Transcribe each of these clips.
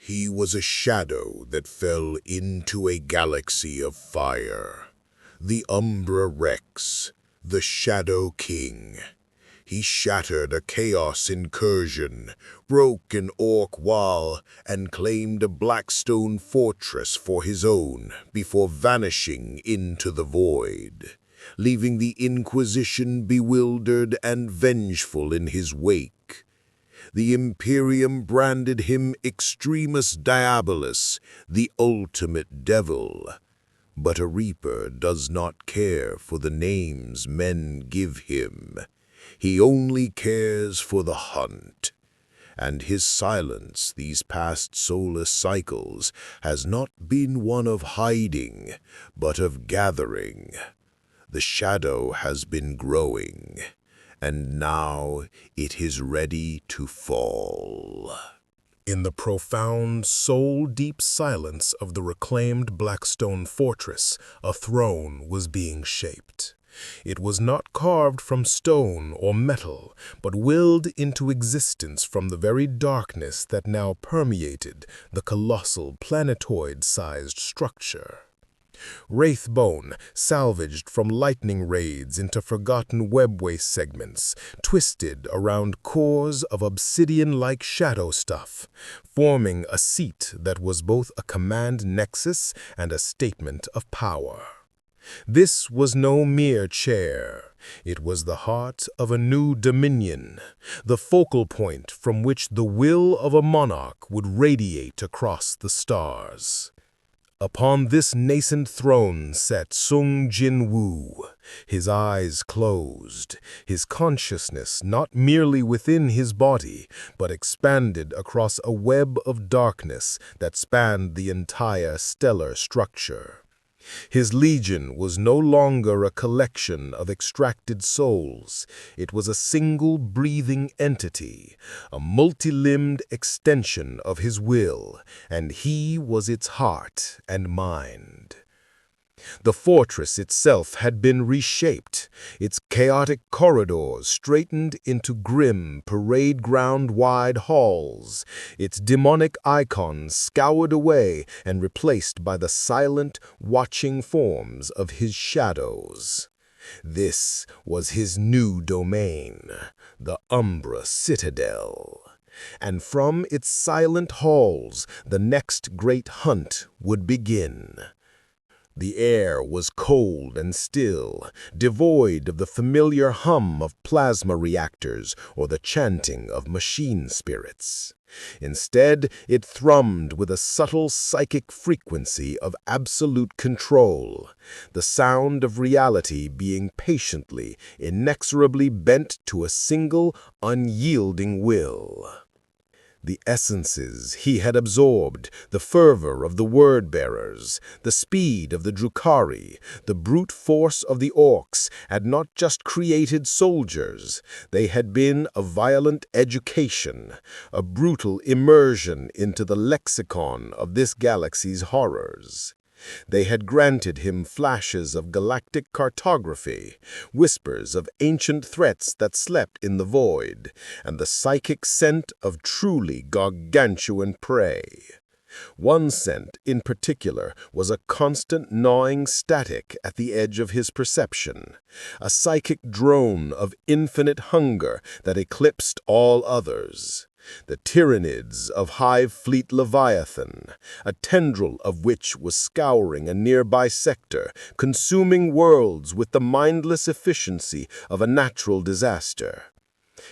He was a shadow that fell into a galaxy of fire. The Umbra Rex, the Shadow King. He shattered a chaos incursion, broke an orc wall, and claimed a Blackstone fortress for his own before vanishing into the void, leaving the Inquisition bewildered and vengeful in his wake. The Imperium branded him Extremus Diabolus, the ultimate devil. But a Reaper does not care for the names men give him. He only cares for the hunt. And his silence these past soulless cycles has not been one of hiding, but of gathering. The shadow has been growing, and now it is ready to fall. In the profound, soul-deep silence of the reclaimed Blackstone fortress, a throne was being shaped. It was not carved from stone or metal, but willed into existence from the very darkness that now permeated the colossal planetoid-sized structure. Wraithbone, salvaged from lightning raids into forgotten webway segments, twisted around cores of obsidian-like shadow stuff, forming a seat that was both a command nexus and a statement of power. This was no mere chair. It was the heart of a new dominion, the focal point from which the will of a monarch would radiate across the stars. Upon this nascent throne sat Jin-Woo, his eyes closed, his consciousness not merely within his body, but expanded across a web of darkness that spanned the entire stellar structure. His legion was no longer a collection of extracted souls. It was a single breathing entity, a multi-limbed extension of his will, and he was its heart and mind. The fortress itself had been reshaped, its chaotic corridors straightened into grim, parade ground-wide halls, its demonic icons scoured away and replaced by the silent, watching forms of his shadows. This was his new domain, the Umbra Citadel. And from its silent halls, the next great hunt would begin. The air was cold and still, devoid of the familiar hum of plasma reactors or the chanting of machine spirits. Instead, it thrummed with a subtle psychic frequency of absolute control, the sound of reality being patiently, inexorably bent to a single, unyielding will. The essences he had absorbed, the fervor of the word-bearers, the speed of the Drukhari, the brute force of the orcs, had not just created soldiers. They had been a violent education, a brutal immersion into the lexicon of this galaxy's horrors. They had granted him flashes of galactic cartography, whispers of ancient threats that slept in the void, and the psychic scent of truly gargantuan prey. One scent, in particular, was a constant gnawing static at the edge of his perception, a psychic drone of infinite hunger that eclipsed all others. The Tyranids of Hive Fleet Leviathan, a tendril of which was scouring a nearby sector, consuming worlds with the mindless efficiency of a natural disaster.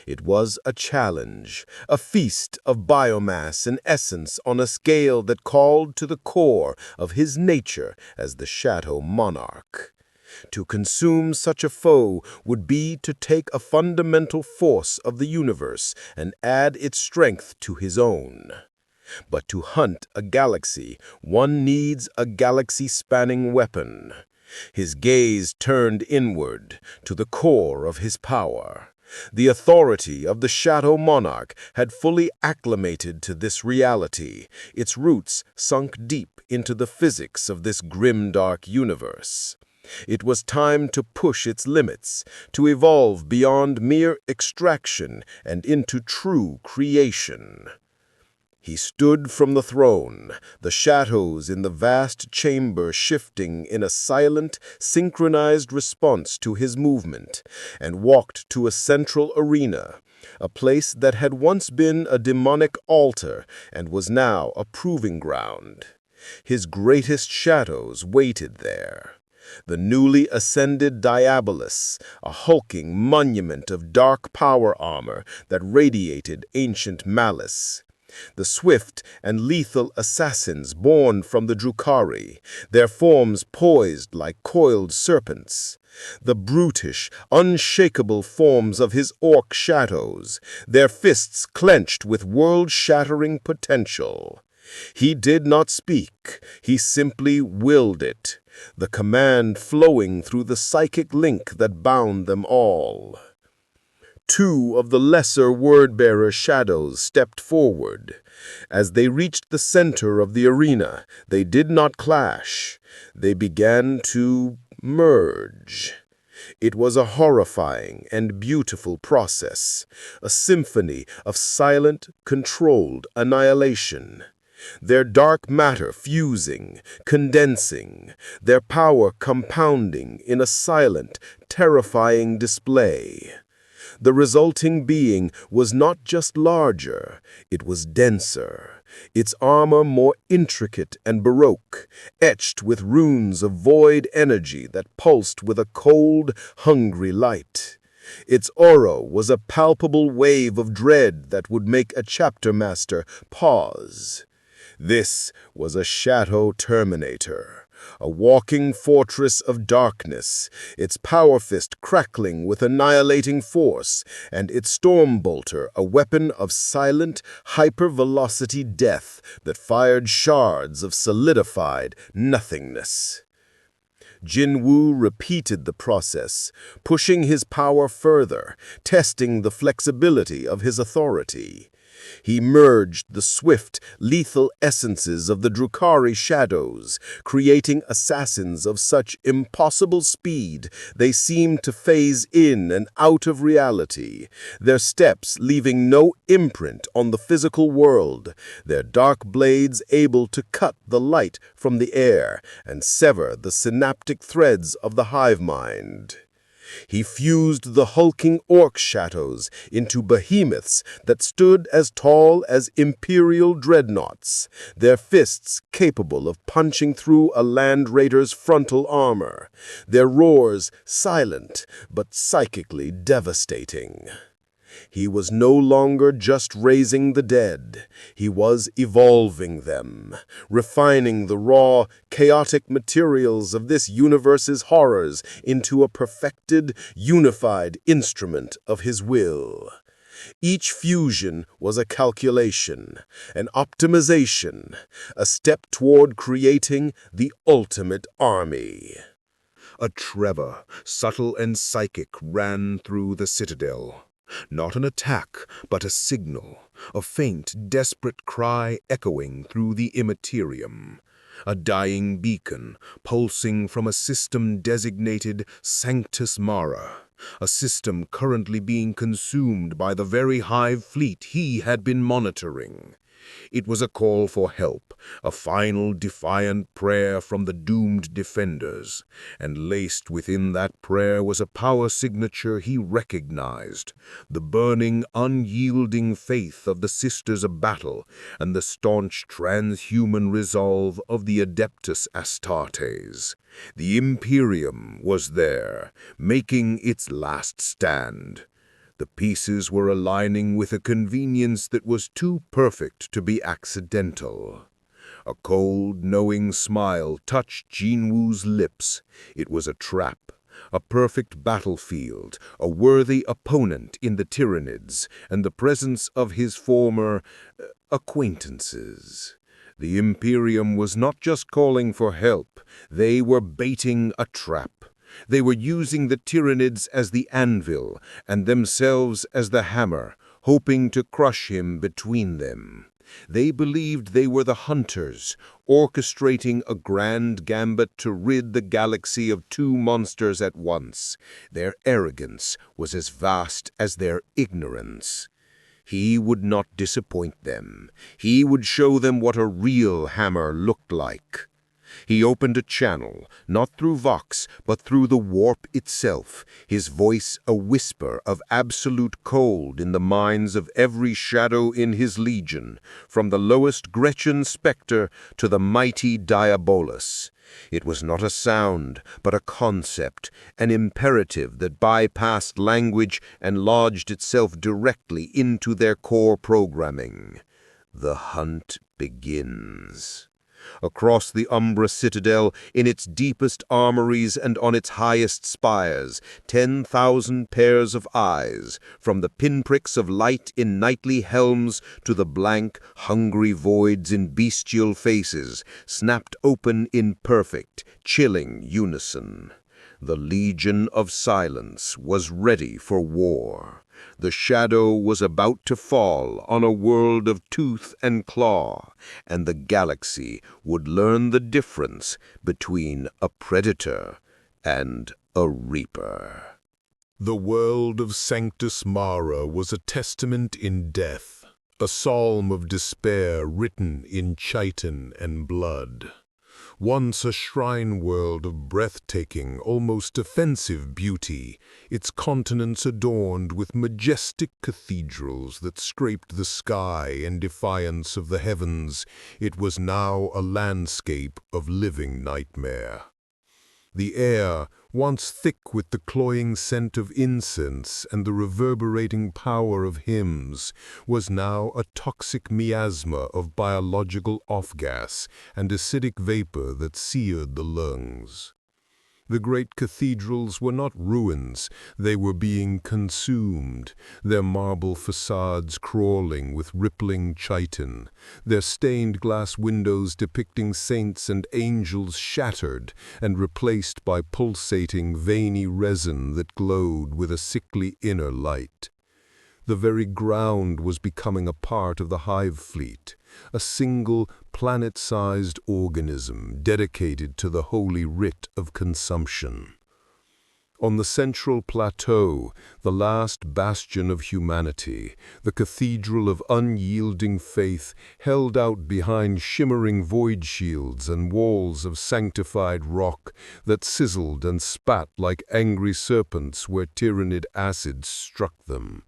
It was a challenge, a feast of biomass and essence on a scale that called to the core of his nature as the Shadow Monarch. To consume such a foe would be to take a fundamental force of the universe and add its strength to his own. But to hunt a galaxy, one needs a galaxy-spanning weapon. His gaze turned inward, to the core of his power. The authority of the Shadow Monarch had fully acclimated to this reality, its roots sunk deep into the physics of this grimdark universe. It was time to push its limits, to evolve beyond mere extraction and into true creation. He stood from the throne, the shadows in the vast chamber shifting in a silent, synchronized response to his movement, and walked to a central arena, a place that had once been a demonic altar and was now a proving ground. His greatest shadows waited there. The newly ascended Diabolus, a hulking monument of dark power armor that radiated ancient malice. The swift and lethal assassins born from the Drukhari, their forms poised like coiled serpents. The brutish, unshakable forms of his orc shadows, their fists clenched with world-shattering potential. He did not speak, he simply willed it, the command flowing through the psychic link that bound them all. Two of the lesser word-bearer shadows stepped forward. As they reached the center of the arena, they did not clash. They began to merge. It was a horrifying and beautiful process, a symphony of silent, controlled annihilation. Their dark matter fusing, condensing, their power compounding in a silent, terrifying display. The resulting being was not just larger, it was denser, its armor more intricate and baroque, etched with runes of void energy that pulsed with a cold, hungry light. Its aura was a palpable wave of dread that would make a chapter master pause. This was a Shadow Terminator, a walking fortress of darkness, its power fist crackling with annihilating force, and its Stormbolter a weapon of silent, hyper-velocity death that fired shards of solidified nothingness. Jin-Woo repeated the process, pushing his power further, testing the flexibility of his authority. He merged the swift, lethal essences of the Drukhari shadows, creating assassins of such impossible speed they seemed to phase in and out of reality, their steps leaving no imprint on the physical world, their dark blades able to cut the light from the air and sever the synaptic threads of the hive mind. He fused the hulking orc shadows into behemoths that stood as tall as imperial dreadnoughts, their fists capable of punching through a land raider's frontal armor, their roars silent but psychically devastating. He was no longer just raising the dead. He was evolving them, refining the raw, chaotic materials of this universe's horrors into a perfected, unified instrument of his will. Each fusion was a calculation, an optimization, a step toward creating the ultimate army. A tremor, subtle and psychic, ran through the citadel. Not an attack, but a signal, a faint, desperate cry echoing through the immaterium. A dying beacon, pulsing from a system designated Sanctus Mara, a system currently being consumed by the very hive fleet he had been monitoring. It was a call for help, a final defiant prayer from the doomed defenders, and laced within that prayer was a power signature he recognized, the burning, unyielding faith of the Sisters of Battle and the staunch transhuman resolve of the Adeptus Astartes. The Imperium was there, making its last stand. The pieces were aligning with a convenience that was too perfect to be accidental. A cold, knowing smile touched Jin-Woo's lips. It was a trap, a perfect battlefield, a worthy opponent in the Tyranids, and the presence of his former acquaintances. The Imperium was not just calling for help, they were baiting a trap. They were using the Tyranids as the anvil and themselves as the hammer, hoping to crush him between them. They believed they were the hunters, orchestrating a grand gambit to rid the galaxy of two monsters at once. Their arrogance was as vast as their ignorance. He would not disappoint them. He would show them what a real hammer looked like. He opened a channel, not through Vox, but through the warp itself, his voice a whisper of absolute cold in the minds of every shadow in his legion, from the lowest Gretchen spectre to the mighty Diabolus. It was not a sound, but a concept, an imperative that bypassed language and lodged itself directly into their core programming. The hunt begins. Across the Umbra Citadel, in its deepest armories and on its highest spires, 10,000 pairs of eyes, from the pinpricks of light in knightly helms to the blank, hungry voids in bestial faces, snapped open in perfect, chilling unison. The Legion of Silence was ready for war. The shadow was about to fall on a world of tooth and claw, and the galaxy would learn the difference between a predator and a reaper. The world of Sanctus Mara was a testament in death, a psalm of despair written in chitin and blood. Once a shrine world of breathtaking, almost offensive beauty, its continents adorned with majestic cathedrals that scraped the sky in defiance of the heavens, it was now a landscape of living nightmare. The air, once thick with the cloying scent of incense and the reverberating power of hymns, was now a toxic miasma of biological off-gas and acidic vapor that seared the lungs. The great cathedrals were not ruins, they were being consumed, their marble facades crawling with rippling chitin, their stained glass windows depicting saints and angels shattered and replaced by pulsating, veiny resin that glowed with a sickly inner light. The very ground was becoming a part of the hive fleet, a single planet-sized organism dedicated to the holy rite of consumption. On the central plateau, the last bastion of humanity, the cathedral of unyielding faith held out behind shimmering void shields and walls of sanctified rock that sizzled and spat like angry serpents where tyrannid acid struck them.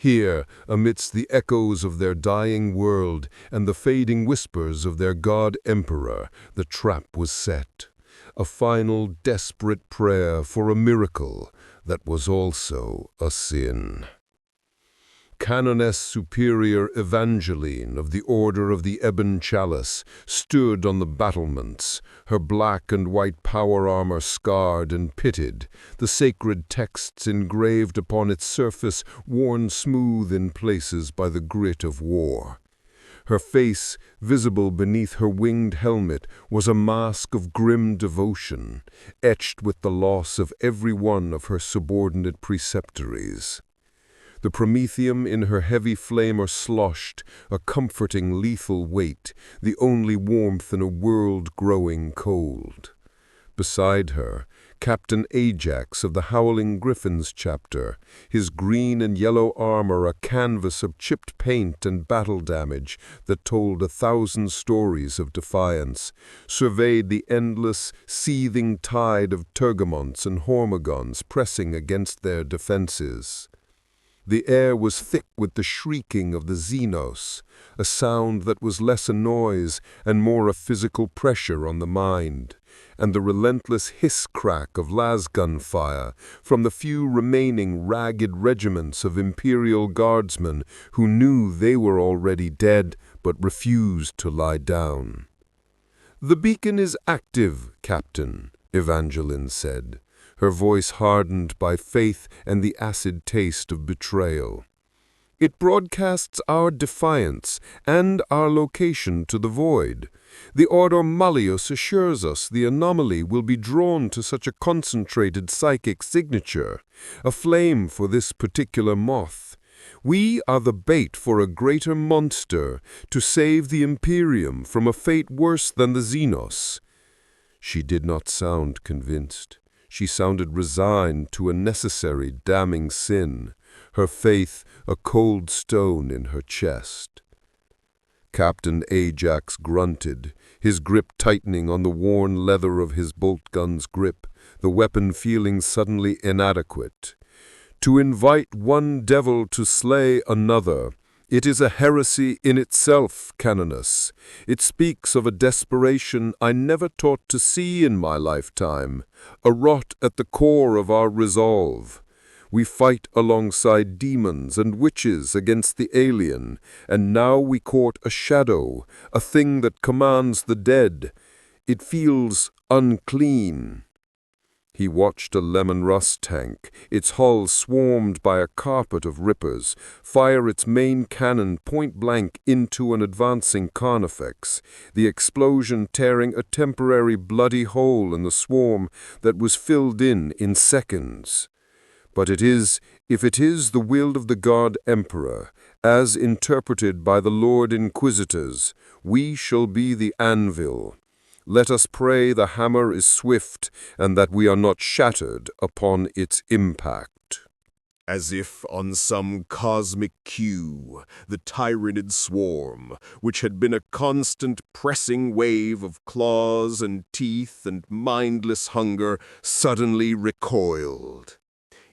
Here, amidst the echoes of their dying world and the fading whispers of their god-emperor, the trap was set. A final, desperate prayer for a miracle that was also a sin. Canoness Superior Evangeline of the Order of the Ebon Chalice stood on the battlements, her black and white power armor scarred and pitted, the sacred texts engraved upon its surface worn smooth in places by the grit of war. Her face, visible beneath her winged helmet, was a mask of grim devotion, etched with the loss of every one of her subordinate preceptories. The promethium in her heavy flamer sloshed, a comforting lethal weight, the only warmth in a world growing cold. Beside her, Captain Ajax of the Howling Griffins chapter, his green and yellow armor a canvas of chipped paint and battle damage that told 1,000 stories of defiance, surveyed the endless, seething tide of Tergamonts and Hormigons pressing against their defenses. The air was thick with the shrieking of the Xenos, a sound that was less a noise and more a physical pressure on the mind, and the relentless hiss-crack of lasgun fire from the few remaining ragged regiments of Imperial Guardsmen who knew they were already dead but refused to lie down. "The beacon is active, Captain," Evangeline said, her voice hardened by faith and the acid taste of betrayal. "It broadcasts our defiance and our location to the void. The Order Malleus assures us the anomaly will be drawn to such a concentrated psychic signature, a flame for this particular moth. We are the bait for a greater monster to save the Imperium from a fate worse than the Xenos." She did not sound convinced. She sounded resigned to a necessary damning sin. her faith a cold stone in her chest. Captain Ajax grunted, his grip tightening on the worn leather of his bolt gun's grip, the weapon feeling suddenly inadequate. To invite one devil to slay another, it is a heresy in itself, Canonus. It speaks of a desperation I never thought to see in my lifetime, a rot at the core of our resolve. We fight alongside demons and witches against the alien, and now we court a shadow, a thing that commands the dead. It feels unclean. He watched a lemon rust tank, its hull swarmed by a carpet of rippers, fire its main cannon point-blank into an advancing carnifex, the explosion tearing a temporary bloody hole in the swarm that was filled in seconds. But if it is the will of the God Emperor, as interpreted by the Lord Inquisitors, we shall be the anvil. Let us pray the hammer is swift, and that we are not shattered upon its impact. As if on some cosmic cue, the tyrannid swarm, which had been a constant pressing wave of claws and teeth and mindless hunger, suddenly recoiled.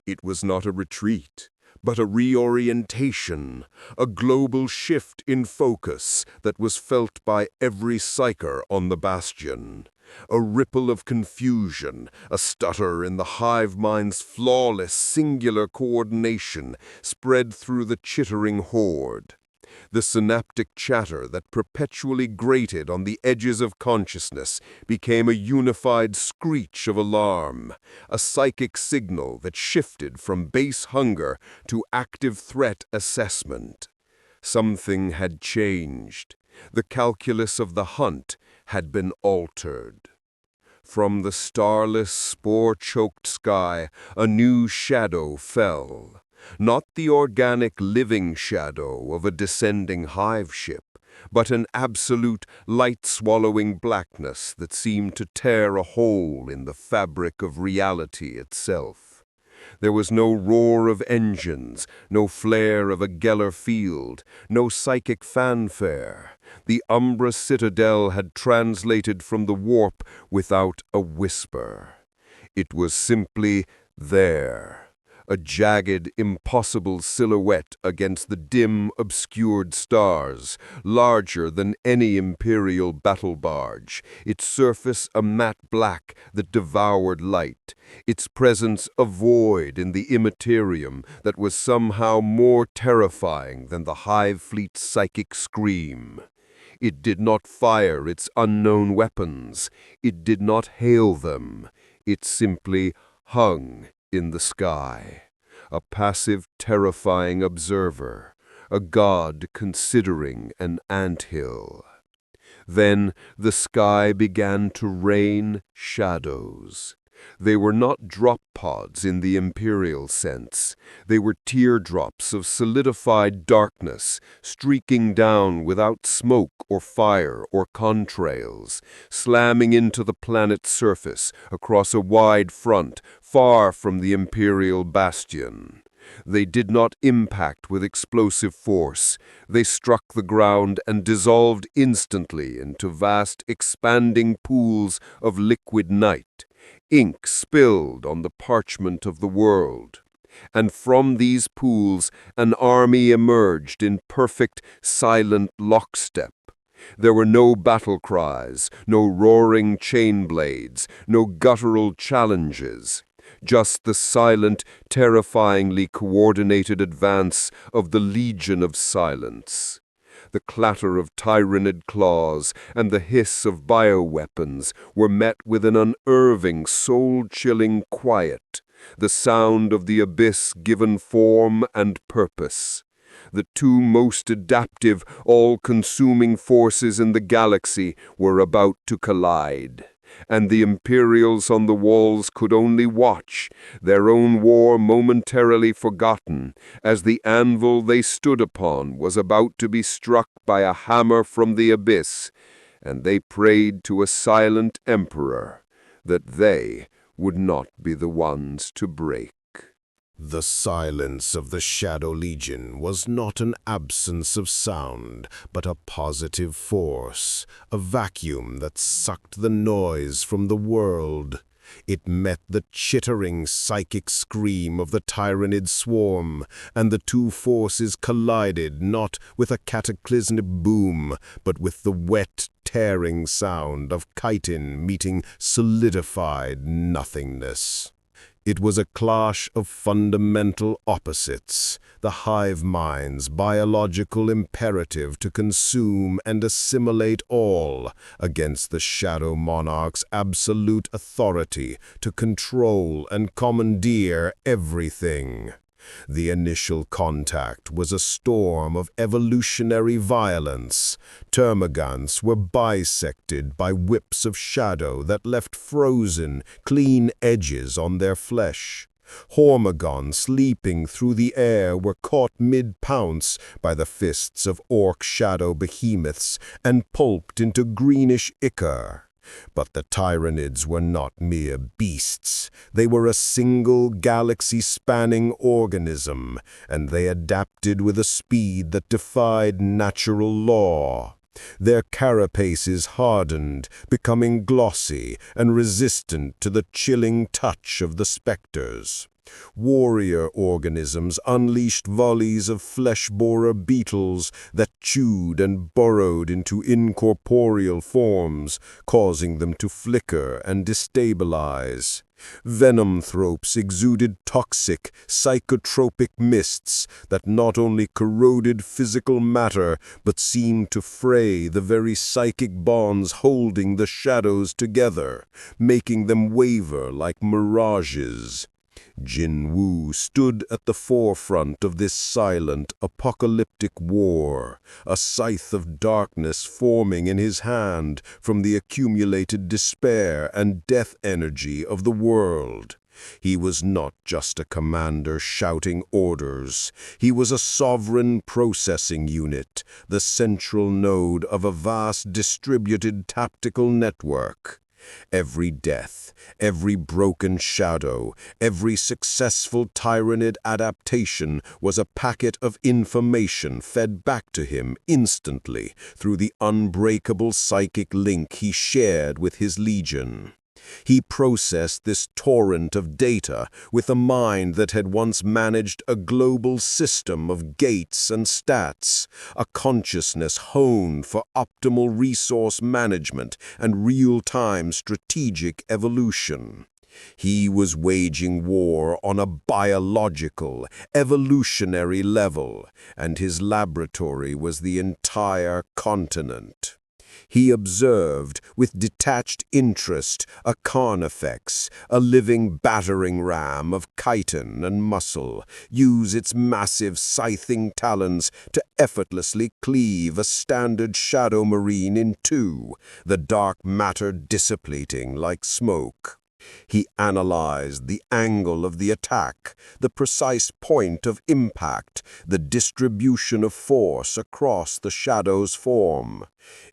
It was not a retreat, but a reorientation, a global shift in focus that was felt by every psyker on the bastion. A ripple of confusion, a stutter in the hive mind's flawless, singular coordination spread through the chittering horde. The synaptic chatter that perpetually grated on the edges of consciousness became a unified screech of alarm, a psychic signal that shifted from base hunger to active threat assessment. Something had changed. The calculus of the hunt had been altered. From the starless, spore-choked sky, a new shadow fell. Not the organic living shadow of a descending hive ship, but an absolute light-swallowing blackness that seemed to tear a hole in the fabric of reality itself. There was no roar of engines, no flare of a Geller field, no psychic fanfare. The Umbra Citadel had translated from the warp without a whisper. It was simply there. A jagged, impossible silhouette against the dim, obscured stars, larger than any Imperial battle barge, its surface a matte black that devoured light, its presence a void in the immaterium that was somehow more terrifying than the Hive Fleet's psychic scream. It did not fire its unknown weapons. It did not hail them. It simply hung in the sky, a passive, terrifying observer, a god considering an anthill. Then the sky began to rain shadows. They were not drop pods in the Imperial sense. They were teardrops of solidified darkness, streaking down without smoke or fire or contrails, slamming into the planet's surface across a wide front, far from the Imperial bastion. They did not impact with explosive force. They struck the ground and dissolved instantly into vast, expanding pools of liquid night. Ink spilled on the parchment of the world. And from these pools an army emerged in perfect, silent lockstep. There were no battle cries, no roaring chain blades, no guttural challenges. Just the silent, terrifyingly coordinated advance of the Legion of Silence. The clatter of tyrannid claws and the hiss of bioweapons were met with an unnerving, soul-chilling quiet, the sound of the abyss given form and purpose. The two most adaptive, all-consuming forces in the galaxy were about to collide. And the Imperials on the walls could only watch, their own war momentarily forgotten, as the anvil they stood upon was about to be struck by a hammer from the abyss, and they prayed to a silent emperor that they would not be the ones to break. The silence of the Shadow Legion was not an absence of sound, but a positive force, a vacuum that sucked the noise from the world. It met the chittering psychic scream of the tyrannid swarm, and the two forces collided not with a cataclysmic boom, but with the wet, tearing sound of chitin meeting solidified nothingness. It was a clash of fundamental opposites, the hive mind's biological imperative to consume and assimilate all, against the Shadow Monarch's absolute authority to control and commandeer everything. The initial contact was a storm of evolutionary violence. Termagants were bisected by whips of shadow that left frozen, clean edges on their flesh. Hormagons leaping through the air were caught mid-pounce by the fists of orc shadow behemoths and pulped into greenish ichor. But the Tyrannids were not mere beasts. They were a single galaxy-spanning organism, and they adapted with a speed that defied natural law. Their carapaces hardened, becoming glossy and resistant to the chilling touch of the specters. Warrior organisms unleashed volleys of flesh-borer beetles that chewed and burrowed into incorporeal forms, causing them to flicker and destabilize. Venomthropes exuded toxic, psychotropic mists that not only corroded physical matter but seemed to fray the very psychic bonds holding the shadows together, making them waver like mirages. Jin-Woo stood at the forefront of this silent, apocalyptic war, a scythe of darkness forming in his hand from the accumulated despair and death energy of the world. He was not just a commander shouting orders. He was a sovereign processing unit, the central node of a vast distributed tactical network. Every death, every broken shadow, every successful Tyrannid adaptation was a packet of information fed back to him instantly through the unbreakable psychic link he shared with his legion. He processed this torrent of data with a mind that had once managed a global system of gates and stats, a consciousness honed for optimal resource management and real-time strategic evolution. He was waging war on a biological, evolutionary level, and his laboratory was the entire continent. He observed with detached interest a Carnifex, a living battering ram of chitin and muscle, use its massive scything talons to effortlessly cleave a standard shadow marine in two, the dark matter dissipating like smoke. He analyzed the angle of the attack, the precise point of impact, the distribution of force across the shadow's form.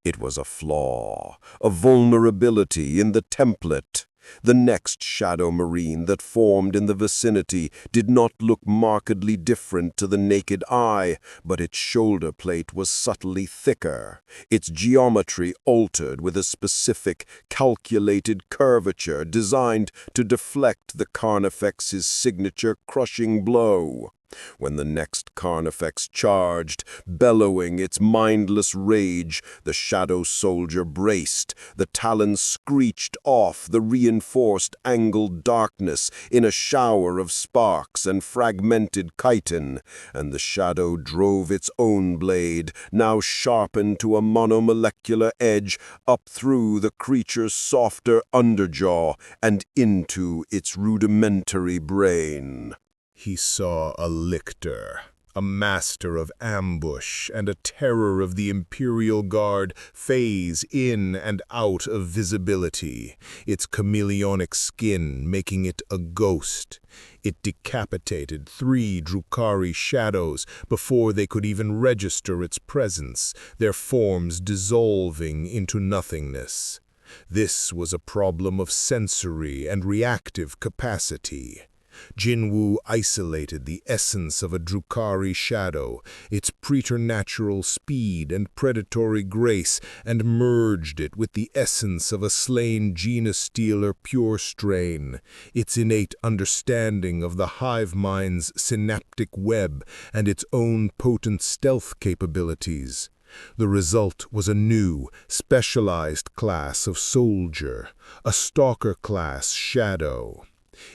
It was a flaw, a vulnerability in the template. The next shadow marine that formed in the vicinity did not look markedly different to the naked eye, but its shoulder plate was subtly thicker, its geometry altered with a specific, calculated curvature designed to deflect the Carnifex's signature crushing blow. When the next Carnifex charged, bellowing its mindless rage, the shadow soldier braced, the talons screeched off the reinforced angled darkness in a shower of sparks and fragmented chitin, and the shadow drove its own blade, now sharpened to a monomolecular edge, up through the creature's softer underjaw and into its rudimentary brain. He saw a lictor, a master of ambush and a terror of the Imperial Guard, phase in and out of visibility, its chameleonic skin making it a ghost. It decapitated 3 Drukhari shadows before they could even register its presence, their forms dissolving into nothingness. This was a problem of sensory and reactive capacity. Jin-Woo isolated the essence of a Drukhari shadow, its preternatural speed and predatory grace, and merged it with the essence of a slain genestealer pure strain, its innate understanding of the hive mind's synaptic web and its own potent stealth capabilities. The result was a new, specialized class of soldier, a stalker-class shadow.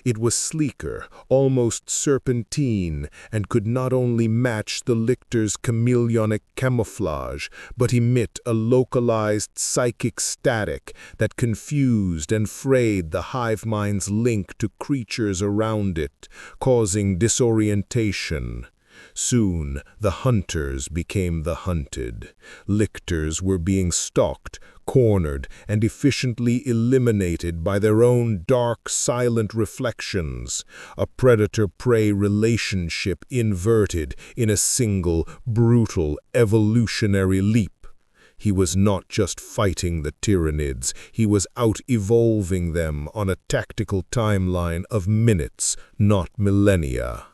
It was sleeker, almost serpentine, and could not only match the lictor's chameleonic camouflage, but emit a localized psychic static that confused and frayed the hive mind's link to creatures around it, causing disorientation. Soon, the hunters became the hunted. Lictors were being stalked, cornered, and efficiently eliminated by their own dark, silent reflections, a predator-prey relationship inverted in a single, brutal, evolutionary leap. He was not just fighting the Tyranids, he was out-evolving them on a tactical timeline of minutes, not millennia.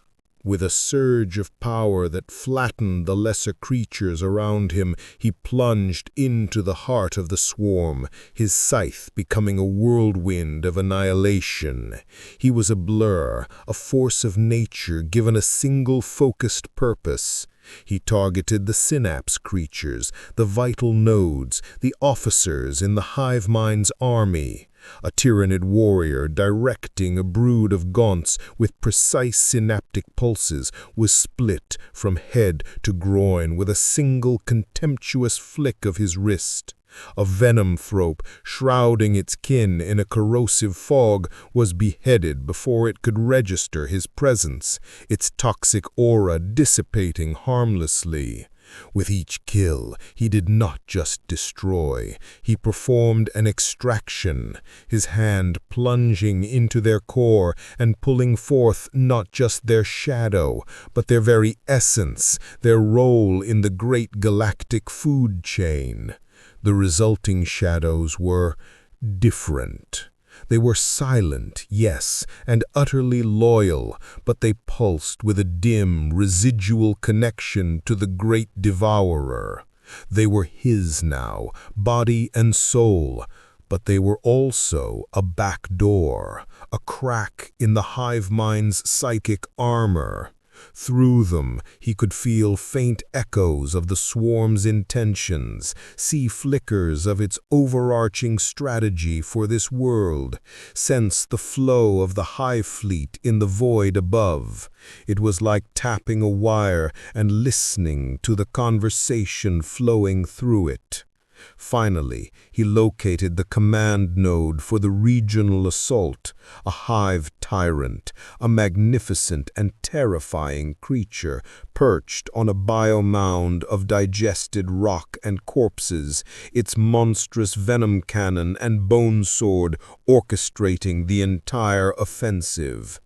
With a surge of power that flattened the lesser creatures around him, he plunged into the heart of the swarm, his scythe becoming a whirlwind of annihilation. He was a blur, a force of nature given a single focused purpose. He targeted the synapse creatures, the vital nodes, the officers in the hive mind's army. A Tyranid warrior directing a brood of gaunts with precise synaptic pulses was split from head to groin with a single contemptuous flick of his wrist. A venomthrope, shrouding its kin in a corrosive fog, was beheaded before it could register his presence, its toxic aura dissipating harmlessly. With each kill, he did not just destroy, he performed an extraction, his hand plunging into their core and pulling forth not just their shadow, but their very essence, their role in the great galactic food chain. The resulting shadows were different. They were silent, yes, and utterly loyal, but they pulsed with a dim, residual connection to the great devourer. They were his now, body and soul, but they were also a back door, a crack in the hive mind's psychic armor. Through them, he could feel faint echoes of the swarm's intentions, see flickers of its overarching strategy for this world, sense the flow of the hive fleet in the void above. It was like tapping a wire and listening to the conversation flowing through it. Finally, he located the command node for the regional assault, a hive tyrant, a magnificent and terrifying creature perched on a biomound of digested rock and corpses, its monstrous venom cannon and bone sword orchestrating the entire offensive.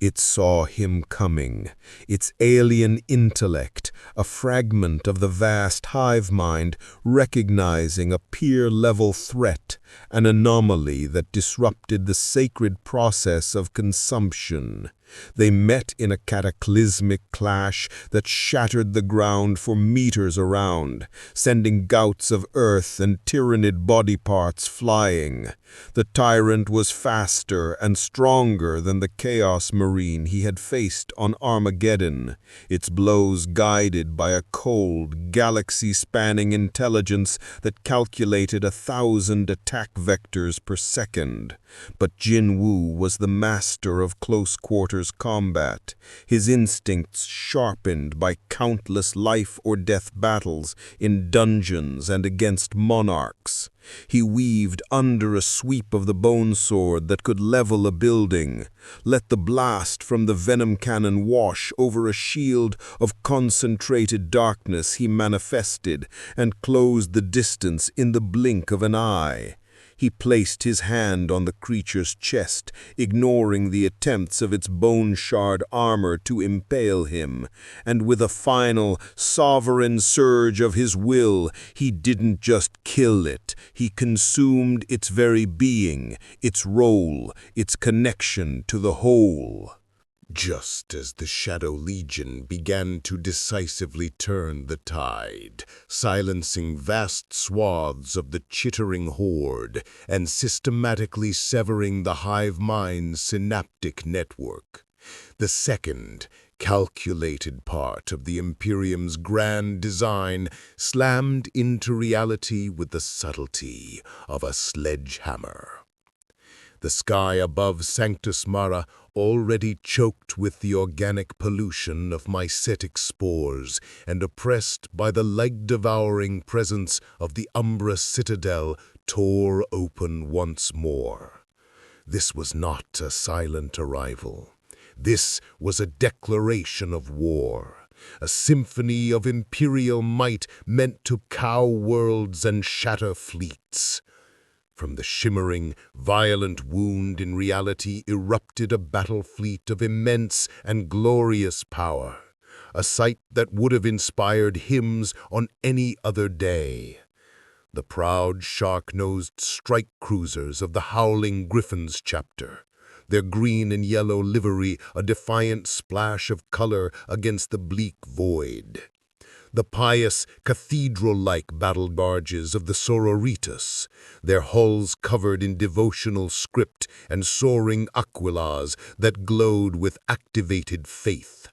It saw him coming, its alien intellect, a fragment of the vast hive mind, recognizing a peer-level threat, an anomaly that disrupted the sacred process of consumption. They met in a cataclysmic clash that shattered the ground for meters around, sending gouts of earth and Tyranid body parts flying. The tyrant was faster and stronger than the Chaos Marine he had faced on Armageddon, its blows guided by a cold, galaxy-spanning intelligence that calculated 1,000 attack vectors per second. But Jin-Woo was the master of close-quarters combat, his instincts sharpened by countless life-or-death battles in dungeons and against monarchs. He weaved under a sweep of the bone sword that could level a building, let the blast from the venom cannon wash over a shield of concentrated darkness he manifested, and closed the distance in the blink of an eye. He placed his hand on the creature's chest, ignoring the attempts of its bone-shard armor to impale him, and with a final, sovereign surge of his will, he didn't just kill it, he consumed its very being, its role, its connection to the whole. Just as the Shadow Legion began to decisively turn the tide, silencing vast swaths of the chittering horde and systematically severing the hive mind's synaptic network, the second, calculated part of the Imperium's grand design slammed into reality with the subtlety of a sledgehammer. The sky above Sanctus Mara, already choked with the organic pollution of mycetic spores and oppressed by the leg-devouring presence of the Umbra Citadel, tore open once more. This was not a silent arrival. This was a declaration of war, a symphony of imperial might meant to cow worlds and shatter fleets. From the shimmering, violent wound in reality erupted a battle fleet of immense and glorious power, a sight that would have inspired hymns on any other day. The proud, shark-nosed strike cruisers of the Howling Griffins chapter, their green and yellow livery a defiant splash of color against the bleak void. The pious, cathedral-like battle barges of the Sororitas, their hulls covered in devotional script and soaring aquilas that glowed with activated faith.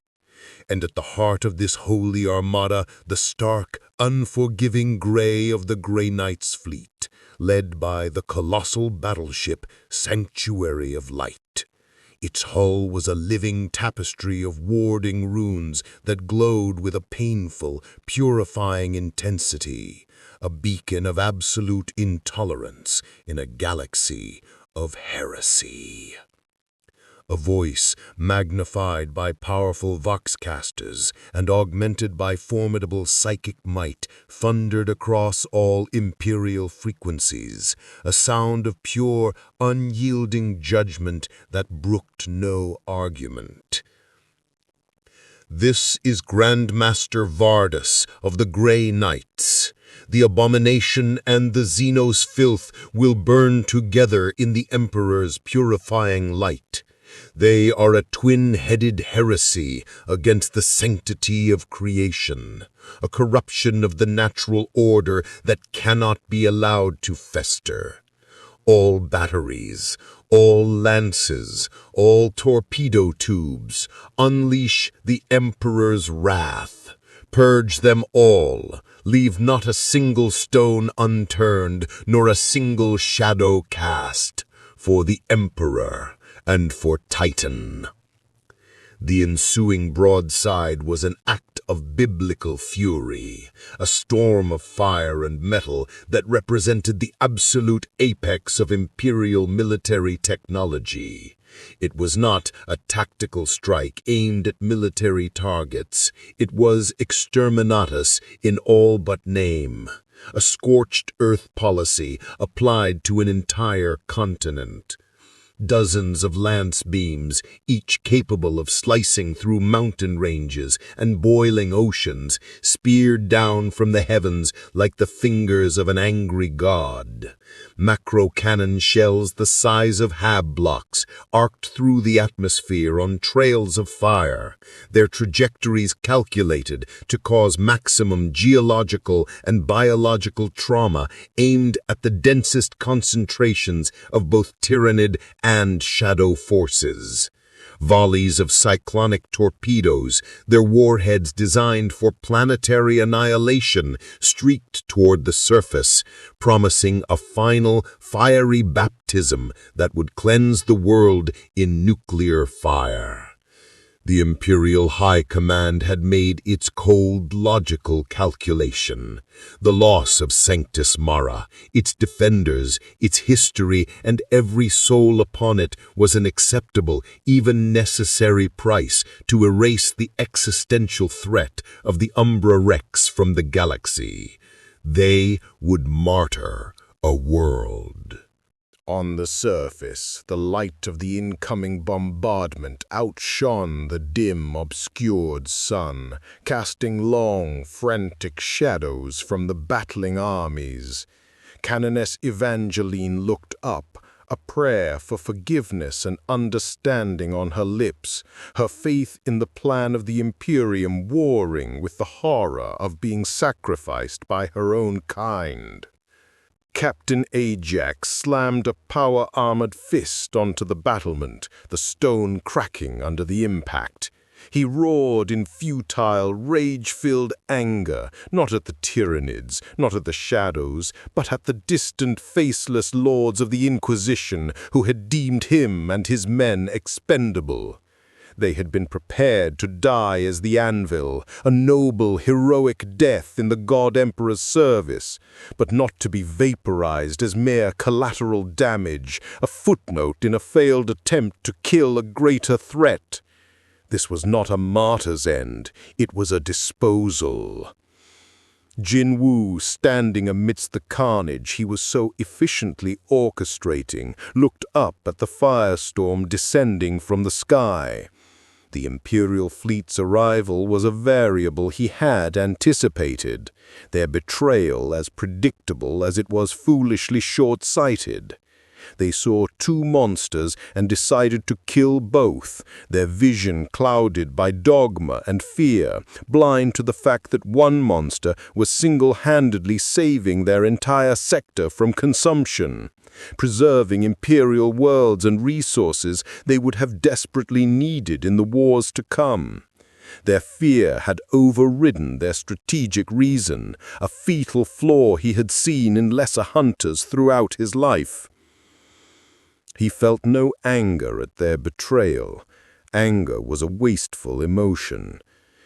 And at the heart of this holy armada, the stark, unforgiving gray of the Grey Knight's fleet, led by the colossal battleship Sanctuary of Light. Its hull was a living tapestry of warding runes that glowed with a painful, purifying intensity, a beacon of absolute intolerance in a galaxy of heresy. A voice, magnified by powerful voxcasters and augmented by formidable psychic might, thundered across all imperial frequencies, a sound of pure, unyielding judgment that brooked no argument. This is Grandmaster Vardus of the Grey Knights. The abomination and the Xenos filth will burn together in the Emperor's purifying light. They are a twin-headed heresy against the sanctity of creation, a corruption of the natural order that cannot be allowed to fester. All batteries, all lances, all torpedo tubes, unleash the Emperor's wrath. Purge them all, leave not a single stone unturned, nor a single shadow cast, for the Emperor and for Titan. The ensuing broadside was an act of biblical fury, a storm of fire and metal that represented the absolute apex of imperial military technology. It was not a tactical strike aimed at military targets. It was exterminatus in all but name, a scorched earth policy applied to an entire continent. Dozens of lance beams, each capable of slicing through mountain ranges and boiling oceans, speared down from the heavens like the fingers of an angry god. Macro-cannon shells the size of hab blocks arced through the atmosphere on trails of fire, their trajectories calculated to cause maximum geological and biological trauma aimed at the densest concentrations of both tyrannid and shadow forces. Volleys of cyclonic torpedoes, their warheads designed for planetary annihilation, streaked toward the surface, promising a final, fiery baptism that would cleanse the world in nuclear fire. The Imperial High Command had made its cold, logical calculation. The loss of Sanctus Mara, its defenders, its history, and every soul upon it was an acceptable, even necessary price to erase the existential threat of the Umbra Rex from the galaxy. They would martyr a world. On the surface, the light of the incoming bombardment outshone the dim, obscured sun, casting long, frantic shadows from the battling armies. Canoness Evangeline looked up, a prayer for forgiveness and understanding on her lips, her faith in the plan of the Imperium warring with the horror of being sacrificed by her own kind. Captain Ajax slammed a power-armored fist onto the battlement, the stone cracking under the impact. He roared in futile, rage-filled anger, not at the Tyranids, not at the shadows, but at the distant, faceless lords of the Inquisition who had deemed him and his men expendable. They had been prepared to die as the Anvil, a noble, heroic death in the God Emperor's service, but not to be vaporized as mere collateral damage, a footnote in a failed attempt to kill a greater threat. This was not a martyr's end, it was a disposal. Jin-Woo, standing amidst the carnage he was so efficiently orchestrating, looked up at the firestorm descending from the sky. The Imperial fleet's arrival was a variable he had anticipated, their betrayal as predictable as it was foolishly short-sighted. They saw two monsters and decided to kill both, their vision clouded by dogma and fear, blind to the fact that one monster was single-handedly saving their entire sector from consumption, preserving Imperial worlds and resources they would have desperately needed in the wars to come. Their fear had overridden their strategic reason, a fatal flaw he had seen in lesser hunters throughout his life. He felt no anger at their betrayal. Anger was a wasteful emotion.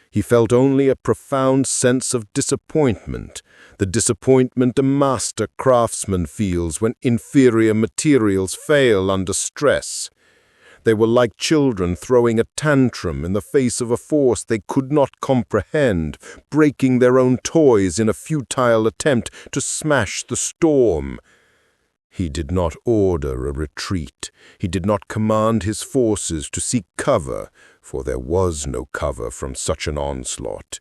He felt only a profound sense of disappointment, the disappointment a master craftsman feels when inferior materials fail under stress. They were like children throwing a tantrum in the face of a force they could not comprehend, breaking their own toys in a futile attempt to smash the storm. He did not order a retreat. He did not command his forces to seek cover, for there was no cover from such an onslaught.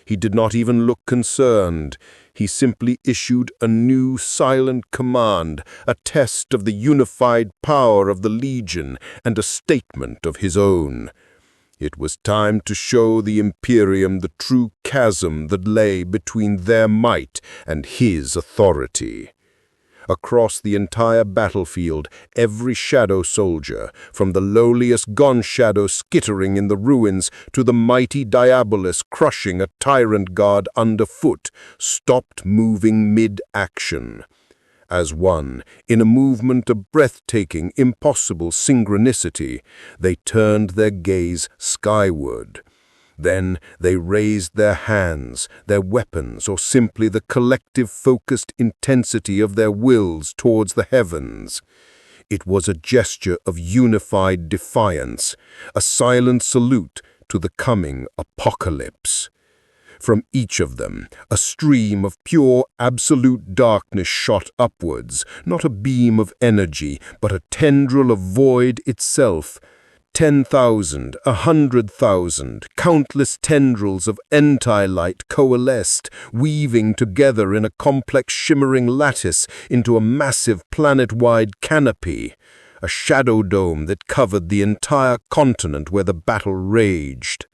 He did not even look concerned. He simply issued a new silent command, a test of the unified power of the Legion and a statement of his own. It was time to show the Imperium the true chasm that lay between their might and his authority. Across the entire battlefield, every shadow soldier, from the lowliest Gon shadow skittering in the ruins to the mighty Diabolus crushing a tyrant god underfoot, stopped moving mid-action. As one, in a movement of breathtaking, impossible synchronicity, they turned their gaze skyward. Then they raised their hands, their weapons, or simply the collective focused intensity of their wills towards the heavens. It was a gesture of unified defiance, a silent salute to the coming apocalypse. From each of them, a stream of pure, absolute darkness shot upwards, not a beam of energy, but a tendril of void itself. 10,000, 100,000, countless tendrils of anti-light coalesced, weaving together in a complex shimmering lattice into a massive planet-wide canopy, a shadow dome that covered the entire continent where the battle raged.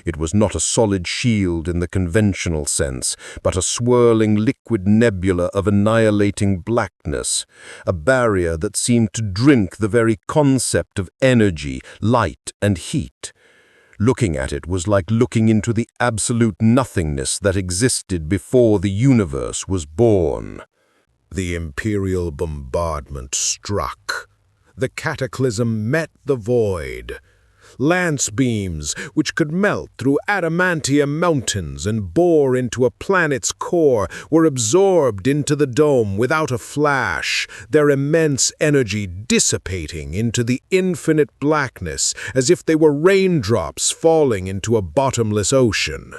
It was not a solid shield in the conventional sense, but a swirling liquid nebula of annihilating blackness, a barrier that seemed to drink the very concept of energy, light, and heat. Looking at it was like looking into the absolute nothingness that existed before the universe was born. The Imperial bombardment struck. The cataclysm met the void. Lance beams, which could melt through adamantium mountains and bore into a planet's core, were absorbed into the dome without a flash, their immense energy dissipating into the infinite blackness as if they were raindrops falling into a bottomless ocean.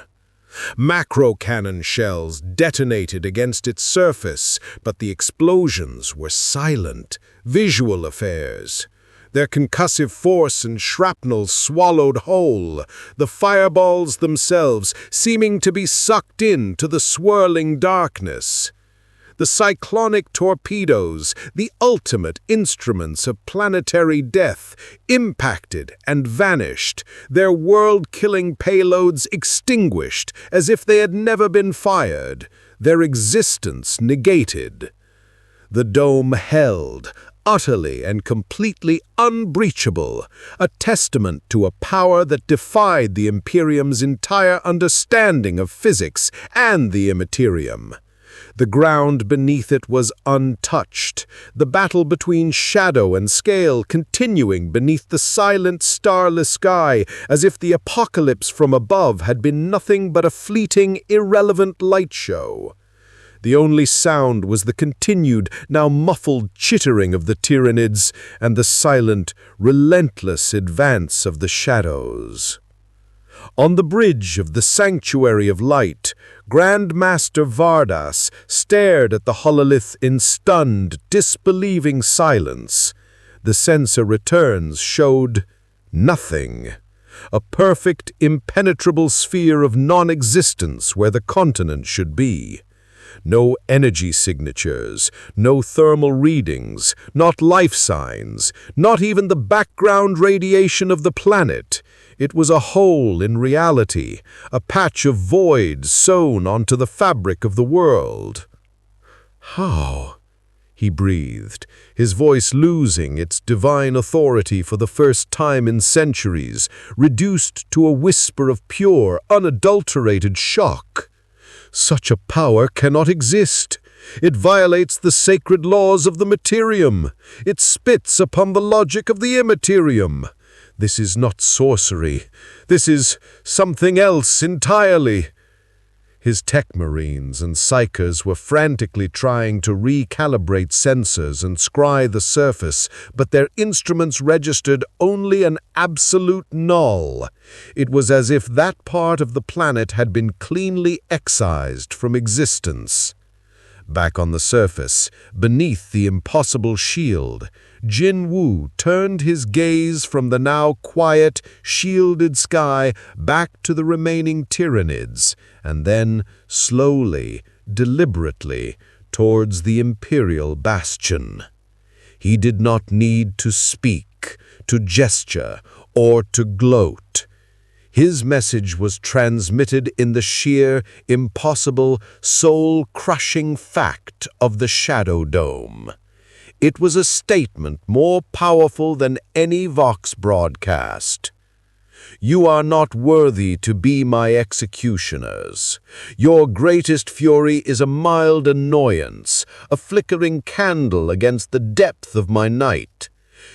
Macro-cannon shells detonated against its surface, but the explosions were silent, visual affairs. Their concussive force and shrapnel swallowed whole, the fireballs themselves seeming to be sucked into the swirling darkness. The cyclonic torpedoes, the ultimate instruments of planetary death, impacted and vanished, their world-killing payloads extinguished as if they had never been fired, their existence negated. The dome held, utterly and completely unbreachable, a testament to a power that defied the Imperium's entire understanding of physics and the Immaterium. The ground beneath it was untouched, the battle between shadow and scale continuing beneath the silent, starless sky, as if the apocalypse from above had been nothing but a fleeting, irrelevant light show. The only sound was the continued, now muffled chittering of the Tyranids and the silent, relentless advance of the shadows. On the bridge of the Sanctuary of Light, Grand Master Vardas stared at the hololith in stunned, disbelieving silence. The sensor returns showed nothing. A perfect, impenetrable sphere of non-existence where the continent should be. No energy signatures, no thermal readings, not life signs, not even the background radiation of the planet. It was a hole in reality, a patch of void sewn onto the fabric of the world. "How?" he breathed, his voice losing its divine authority for the first time in centuries, reduced to a whisper of pure, unadulterated shock. "Such a power cannot exist. It violates the sacred laws of the Materium. It spits upon the logic of the Immaterium. This is not sorcery. This is something else entirely." His tech marines and psychers were frantically trying to recalibrate sensors and scry the surface, but their instruments registered only an absolute null. It was as if that part of the planet had been cleanly excised from existence. Back on the surface, beneath the impossible shield, Jin-Woo turned his gaze from the now quiet, shielded sky back to the remaining Tyranids, and then, slowly, deliberately, towards the Imperial Bastion. He did not need to speak, to gesture, or to gloat. His message was transmitted in the sheer, impossible, soul-crushing fact of the Shadow Dome. It was a statement more powerful than any Vox broadcast. "You are not worthy to be my executioners. Your greatest fury is a mild annoyance, a flickering candle against the depth of my night.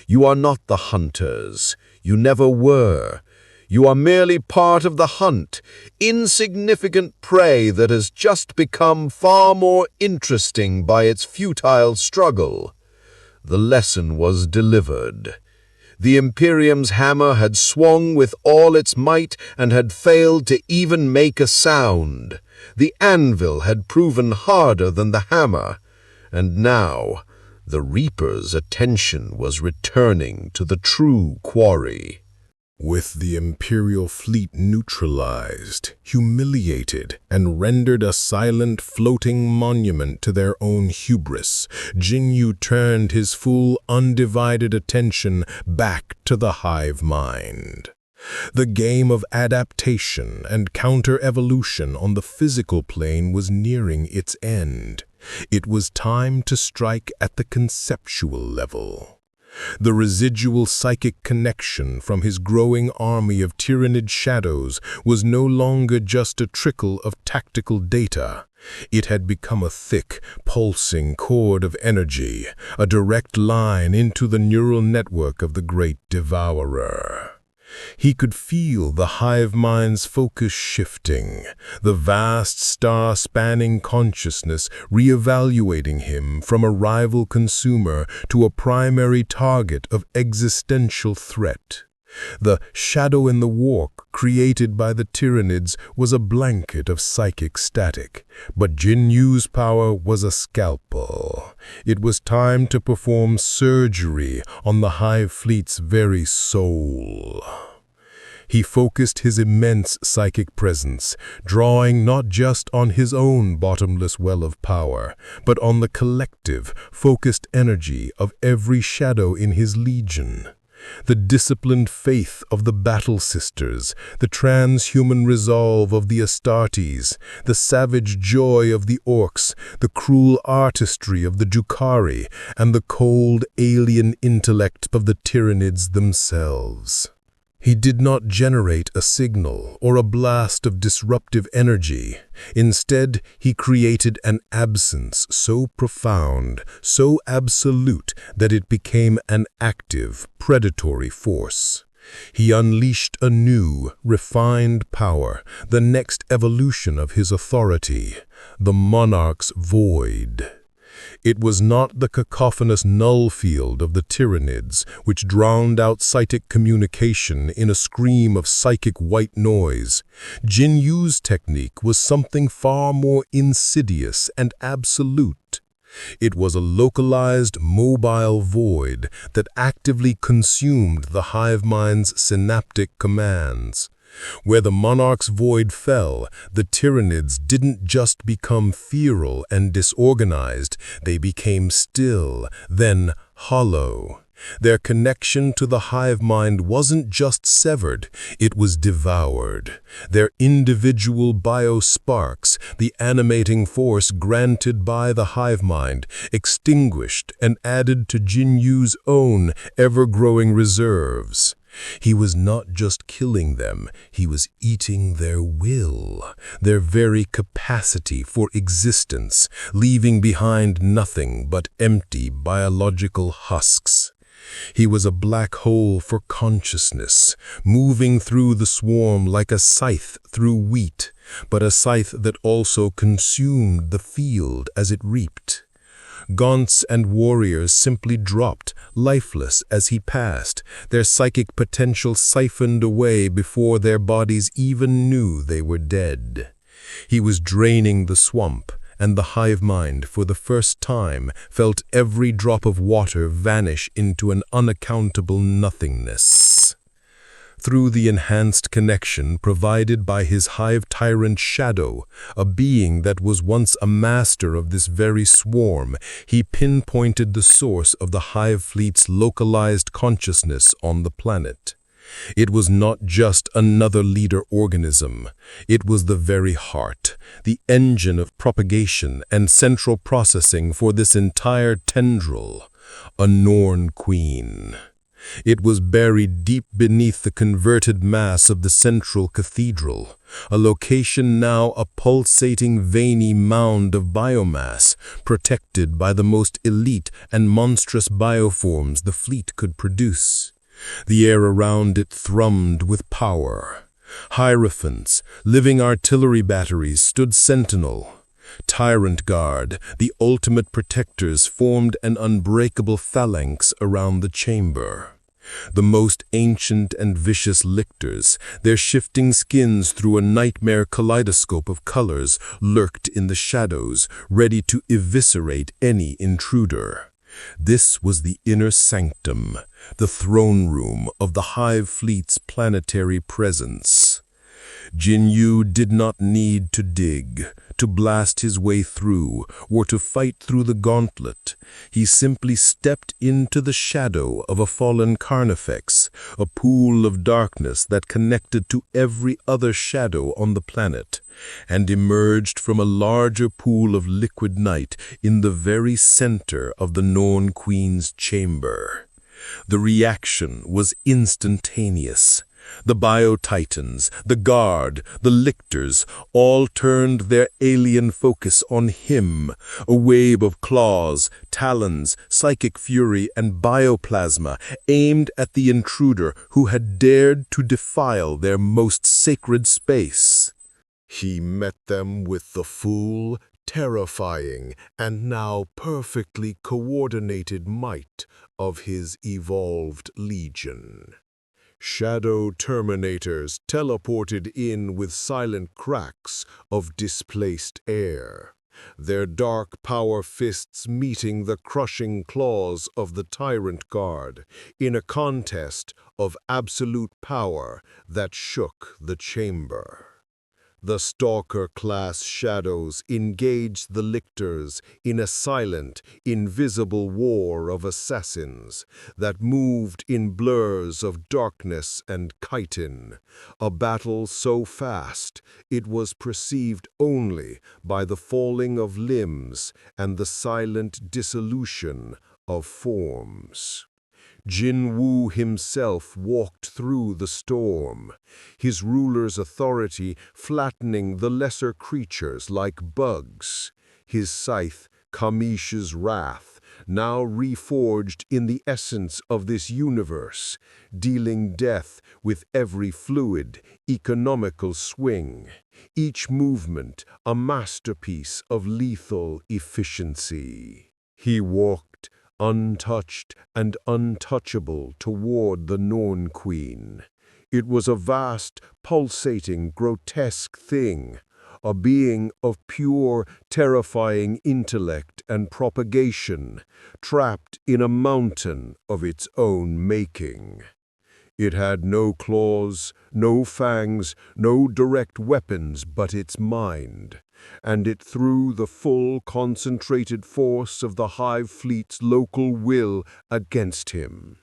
You are not the hunters. You never were. You are merely part of the hunt, insignificant prey that has just become far more interesting by its futile struggle." The lesson was delivered. The Imperium's hammer had swung with all its might and had failed to even make a sound. The anvil had proven harder than the hammer, and now the Reaper's attention was returning to the true quarry. With the Imperial fleet neutralized, humiliated, and rendered a silent floating monument to their own hubris, Jin-Woo turned his full, undivided attention back to the hive mind. The game of adaptation and counter-evolution on the physical plane was nearing its end. It was time to strike at the conceptual level. The residual psychic connection from his growing army of Tyranid shadows was no longer just a trickle of tactical data. It had become a thick, pulsing cord of energy, a direct line into the neural network of the Great Devourer. He could feel the hive mind's focus shifting, the vast star-spanning consciousness reevaluating him from a rival consumer to a primary target of existential threat. The shadow in the walk created by the Tyranids was a blanket of psychic static, but Jin-Woo's power was a scalpel. It was time to perform surgery on the hive fleet's very soul. He focused his immense psychic presence, drawing not just on his own bottomless well of power, but on the collective, focused energy of every shadow in his legion. The disciplined faith of the Battle Sisters, the transhuman resolve of the Astartes, the savage joy of the Orcs, the cruel artistry of the Drukhari, and the cold alien intellect of the Tyranids themselves. He did not generate a signal or a blast of disruptive energy. Instead, he created an absence so profound, so absolute, that it became an active, predatory force. He unleashed a new, refined power, the next evolution of his authority, the Monarch's void. It was not the cacophonous null field of the Tyranids, which drowned out psychic communication in a scream of psychic white noise. Jin-Woo's technique was something far more insidious and absolute. It was a localized, mobile void that actively consumed the hive mind's synaptic commands. Where the Monarch's void fell, the Tyranids didn't just become feral and disorganized, they became still, then hollow. Their connection to the hive mind wasn't just severed, it was devoured. Their individual biosparks, the animating force granted by the hive mind, extinguished and added to Jin-Woo's own ever-growing reserves. He was not just killing them, he was eating their will, their very capacity for existence, leaving behind nothing but empty biological husks. He was a black hole for consciousness, moving through the swarm like a scythe through wheat, but a scythe that also consumed the field as it reaped. Gaunts and warriors simply dropped, lifeless as he passed, their psychic potential siphoned away before their bodies even knew they were dead. He was draining the swamp, and the hive mind, for the first time, felt every drop of water vanish into an unaccountable nothingness. Through the enhanced connection provided by his hive tyrant Shadow, a being that was once a master of this very swarm, he pinpointed the source of the hive fleet's localized consciousness on the planet. It was not just another leader organism. It was the very heart, the engine of propagation and central processing for this entire tendril, a Norn queen. It was buried deep beneath the converted mass of the central cathedral, a location now a pulsating veiny mound of biomass, protected by the most elite and monstrous bioforms the fleet could produce. The air around it thrummed with power. Hierophants, living artillery batteries, stood sentinel. Tyrant Guard, the ultimate protectors, formed an unbreakable phalanx around the chamber. The most ancient and vicious lictors, their shifting skins through a nightmare kaleidoscope of colors, lurked in the shadows, ready to eviscerate any intruder. This was the inner sanctum, the throne room of the Hive Fleet's planetary presence. Jin-Woo did not need to dig, to blast his way through, or to fight through the gauntlet. He simply stepped into the shadow of a fallen carnifex, a pool of darkness that connected to every other shadow on the planet, and emerged from a larger pool of liquid night in the very center of the Norn Queen's chamber. The reaction was instantaneous. The Bio-Titans, the Guard, the Lictors, all turned their alien focus on him, a wave of claws, talons, psychic fury, and bioplasma aimed at the intruder who had dared to defile their most sacred space. He met them with the full, terrifying, and now perfectly coordinated might of his evolved legion. Shadow Terminators teleported in with silent cracks of displaced air. their dark power fists meeting the crushing claws of the Tyrant Guard in a contest of absolute power that shook the chamber. The Stalker-class shadows engaged the lictors in a silent, invisible war of assassins that moved in blurs of darkness and chitin, a battle so fast it was perceived only by the falling of limbs and the silent dissolution of forms. Jin-Woo himself walked through the storm, his ruler's authority flattening the lesser creatures like bugs, his scythe, Kamish's wrath, now reforged in the essence of this universe, dealing death with every fluid, economical swing, each movement a masterpiece of lethal efficiency. He walked untouched and untouchable toward the Norn Queen. It was a vast, pulsating, grotesque thing, a being of pure, terrifying intellect and propagation, trapped in a mountain of its own making. It had no claws, no fangs, no direct weapons but its mind, and it threw the full concentrated force of the Hive Fleet's local will against him.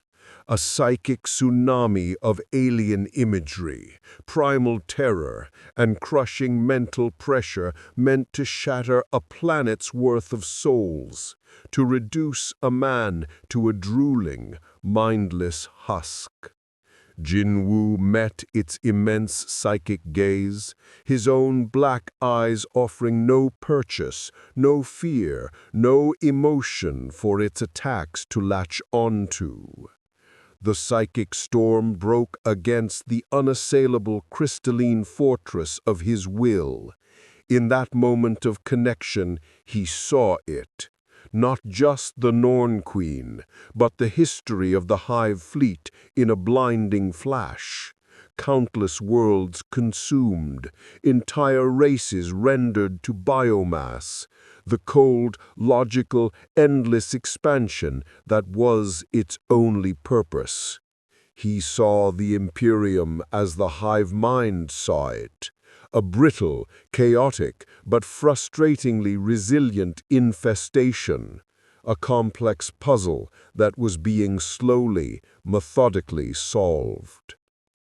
A psychic tsunami of alien imagery, primal terror, and crushing mental pressure meant to shatter a planet's worth of souls, to reduce a man to a drooling, mindless husk. Jin-Woo met its immense psychic gaze, his own black eyes offering no purchase, no fear, no emotion for its attacks to latch onto. The psychic storm broke against the unassailable crystalline fortress of his will. In that moment of connection, he saw it. Not just the Norn Queen, but the history of the Hive Fleet in a blinding flash. Countless worlds consumed, entire races rendered to biomass, the cold, logical, endless expansion that was its only purpose. He saw the Imperium as the hive mind saw it, a brittle, chaotic, but frustratingly resilient infestation, a complex puzzle that was being slowly, methodically solved.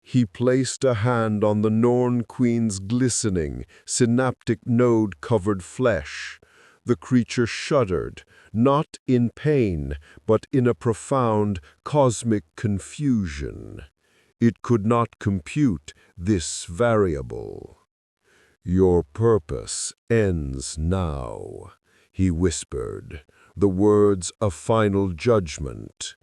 He placed a hand on the Norn Queen's glistening, synaptic node-covered flesh. The creature shuddered, not in pain, but in a profound, cosmic confusion. It could not compute this variable. "Your purpose ends now," he whispered, the words of final judgment.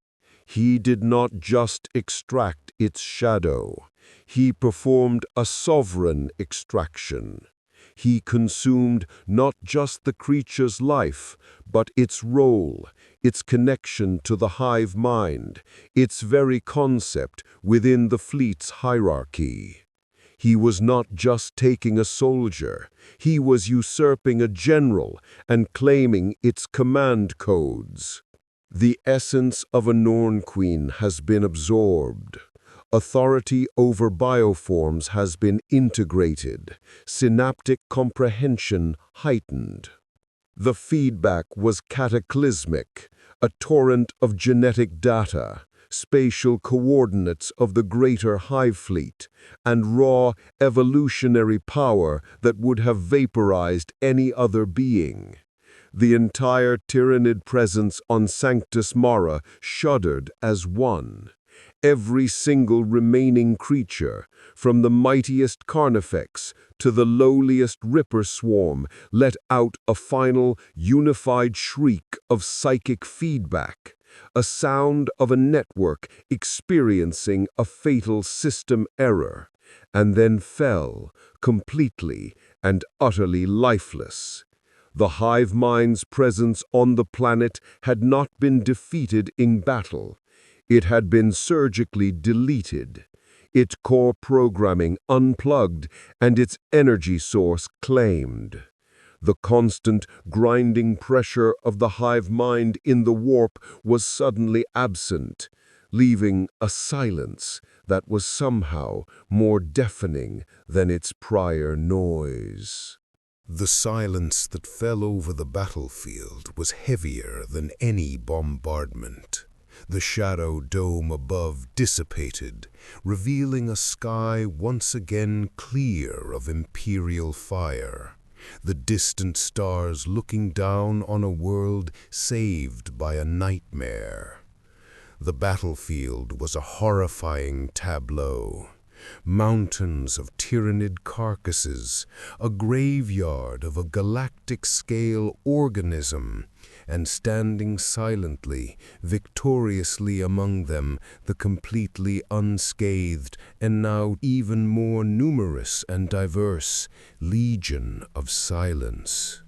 He did not just extract its shadow. He performed a sovereign extraction. He consumed not just the creature's life, but its role, its connection to the hive mind, its very concept within the fleet's hierarchy. He was not just taking a soldier, he was usurping a general and claiming its command codes. The essence of a Norn Queen has been absorbed. Authority over bioforms has been integrated, synaptic comprehension heightened. The feedback was cataclysmic, a torrent of genetic data, spatial coordinates of the greater Hive Fleet, and raw evolutionary power that would have vaporized any other being. The entire Tyrannid presence on Sanctus Mara shuddered as one. Every single remaining creature, from the mightiest Carnifex to the lowliest Ripper swarm, let out a final, unified shriek of psychic feedback, a sound of a network experiencing a fatal system error, and then fell, completely and utterly lifeless. The hive mind's presence on the planet had not been defeated in battle. It had been surgically deleted, its core programming unplugged and its energy source claimed. The constant, grinding pressure of the hive mind in the warp was suddenly absent, leaving a silence that was somehow more deafening than its prior noise. The silence that fell over the battlefield was heavier than any bombardment. The shadow dome above dissipated, revealing a sky once again clear of imperial fire. The distant stars looking down on a world saved by a nightmare. The battlefield was a horrifying tableau. Mountains of tyrannid carcasses, a graveyard of a galactic-scale organism, and standing silently, victoriously among them, the completely unscathed and now even more numerous and diverse Legion of Silence.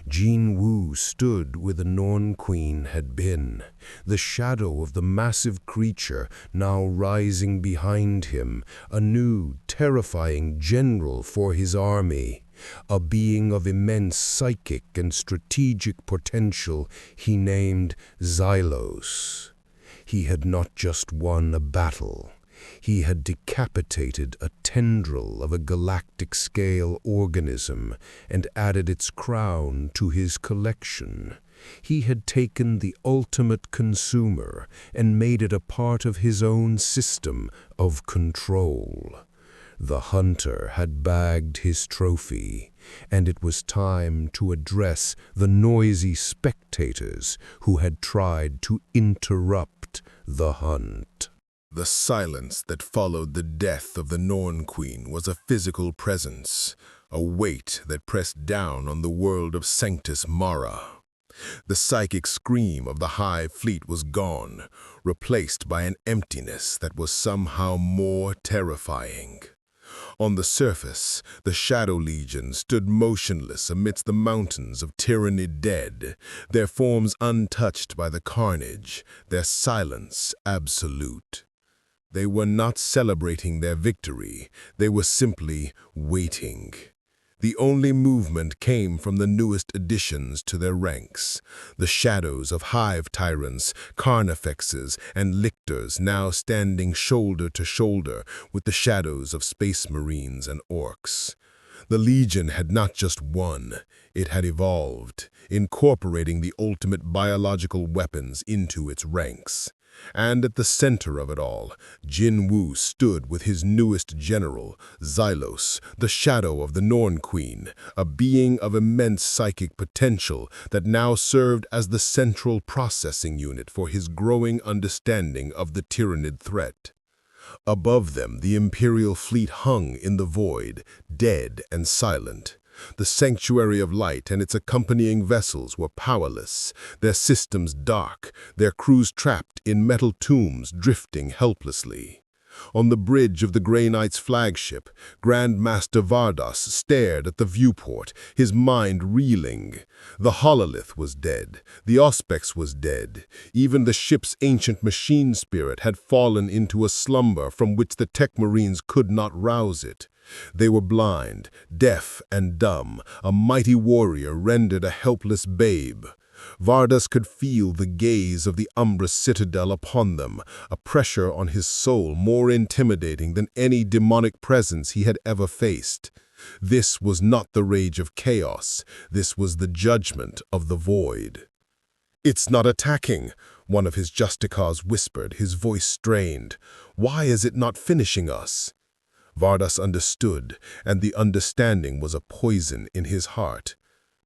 Jin-Woo stood where the Norn Queen had been, the shadow of the massive creature now rising behind him, a new, terrifying general for his army, a being of immense psychic and strategic potential he named Xylos. He had not just won a battle. He had decapitated a tendril of a galactic-scale organism and added its crown to his collection. He had taken the ultimate consumer and made it a part of his own system of control. The hunter had bagged his trophy, and it was time to address the noisy spectators who had tried to interrupt the hunt. The silence that followed the death of the Norn Queen was a physical presence, a weight that pressed down on the world of Sanctus Mara. The psychic scream of the Hive Fleet was gone, replaced by an emptiness that was somehow more terrifying. On the surface, the Shadow Legion stood motionless amidst the mountains of tyrannid dead, their forms untouched by the carnage, their silence absolute. They were not celebrating their victory, they were simply waiting. The only movement came from the newest additions to their ranks, the shadows of hive tyrants, carnifexes, and lictors now standing shoulder to shoulder with the shadows of space marines and orcs. The Legion had not just won, it had evolved, incorporating the ultimate biological weapons into its ranks. And at the center of it all, Jin-Woo stood with his newest general, Xylos, the shadow of the Norn Queen, a being of immense psychic potential that now served as the central processing unit for his growing understanding of the tyrannid threat. Above them, the Imperial fleet hung in the void, dead and silent. The Sanctuary of Light and its accompanying vessels were powerless, their systems dark, their crews trapped in metal tombs drifting helplessly. On the bridge of the Grey Knight's flagship, Grand Master Vardas stared at the viewport, his mind reeling. The Hololith was dead, the Auspex was dead, even the ship's ancient machine spirit had fallen into a slumber from which the Tech Marines could not rouse it. They were blind, deaf, and dumb, a mighty warrior rendered a helpless babe. Vardas could feel the gaze of the Umbra Citadel upon them, a pressure on his soul more intimidating than any demonic presence he had ever faced. This was not the rage of chaos, this was the judgment of the void. "It's not attacking," one of his Justicars whispered, his voice strained. "Why is it not finishing us?" Vardas understood, and the understanding was a poison in his heart.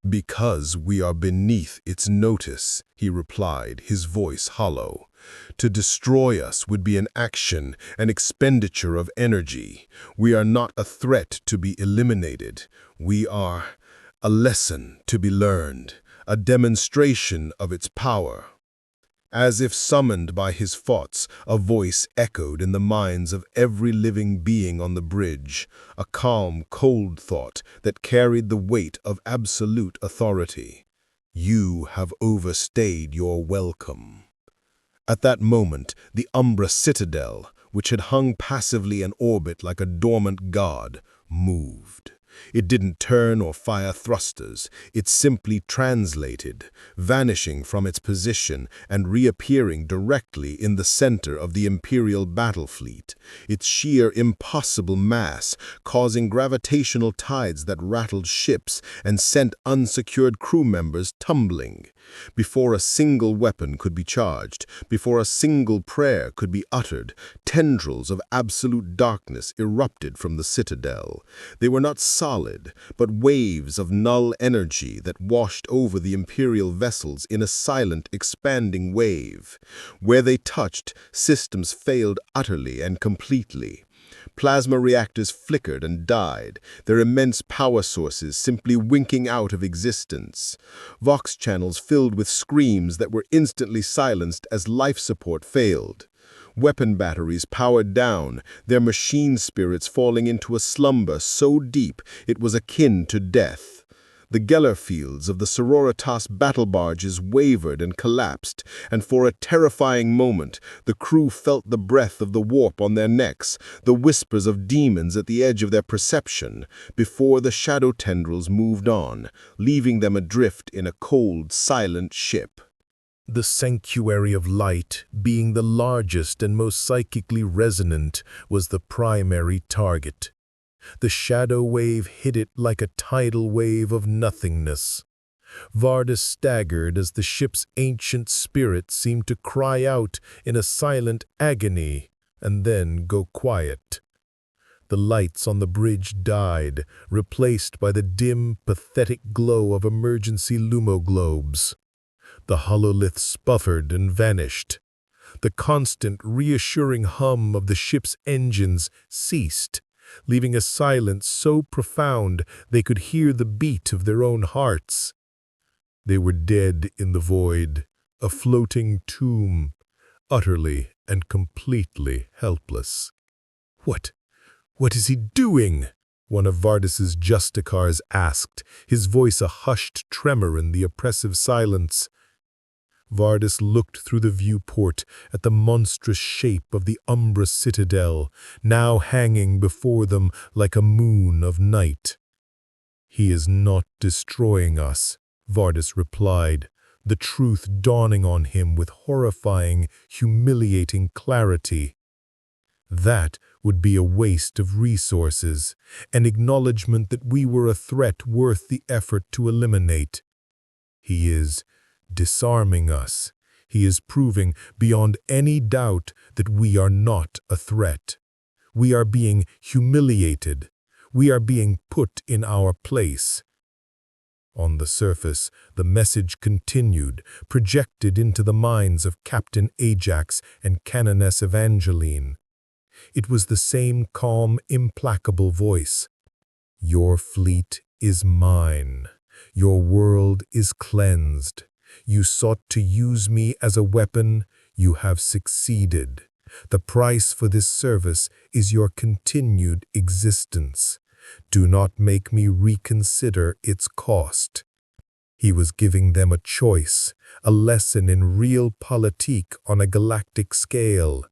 "Because we are beneath its notice," he replied, his voice hollow. "To destroy us would be an action, an expenditure of energy. We are not a threat to be eliminated. We are a lesson to be learned, a demonstration of its power." As if summoned by his thoughts, a voice echoed in the minds of every living being on the bridge, a calm, cold thought that carried the weight of absolute authority. "You have overstayed your welcome." At that moment, the Umbra Citadel, which had hung passively in orbit like a dormant god, moved. It didn't turn or fire thrusters. It simply translated, vanishing from its position and reappearing directly in the center of the Imperial battle fleet, its sheer impossible mass causing gravitational tides that rattled ships and sent unsecured crew members tumbling. Before a single weapon could be charged, before a single prayer could be uttered, tendrils of absolute darkness erupted from the citadel. They were not solid, but waves of null energy that washed over the Imperial vessels in a silent, expanding wave. Where they touched, systems failed utterly and completely. Plasma reactors flickered and died, their immense power sources simply winking out of existence. Vox channels filled with screams that were instantly silenced as life support failed. Weapon batteries powered down, their machine spirits falling into a slumber so deep it was akin to death. The Geller fields of the Sororitas battle barges wavered and collapsed, and for a terrifying moment the crew felt the breath of the warp on their necks, the whispers of demons at the edge of their perception, before the shadow tendrils moved on, leaving them adrift in a cold, silent ship. The sanctuary of light, being the largest and most psychically resonant, was the primary target. The shadow wave hit it like a tidal wave of nothingness. Vardis staggered as the ship's ancient spirit seemed to cry out in a silent agony and then go quiet. The lights on the bridge died, replaced by the dim, pathetic glow of emergency lumoglobes. The hololith sputtered and vanished. The constant, reassuring hum of the ship's engines ceased, leaving a silence so profound they could hear the beat of their own hearts. They were dead in the void, a floating tomb, utterly and completely helpless. What is he doing?" one of Vardis's Justicars asked, his voice a hushed tremor in the oppressive silence. Vardis looked through the viewport at the monstrous shape of the Umbra citadel, now hanging before them like a moon of night. "He is not destroying us," Vardis replied, the truth dawning on him with horrifying, humiliating clarity. That would be a waste of resources, an acknowledgement that we were a threat worth the effort to eliminate. He is disarming us. He is proving beyond any doubt that we are not a threat. We are being humiliated. We are being put in our place. On the surface, the message continued, projected into the minds of Captain Ajax and Canoness Evangeline. It was the same calm, implacable voice. "Your fleet is mine. Your world is cleansed. You sought to use me as a weapon. You have succeeded. The price for this service is your continued existence. Do not make me reconsider its cost." He was giving them a choice, a lesson in realpolitik on a galactic scale.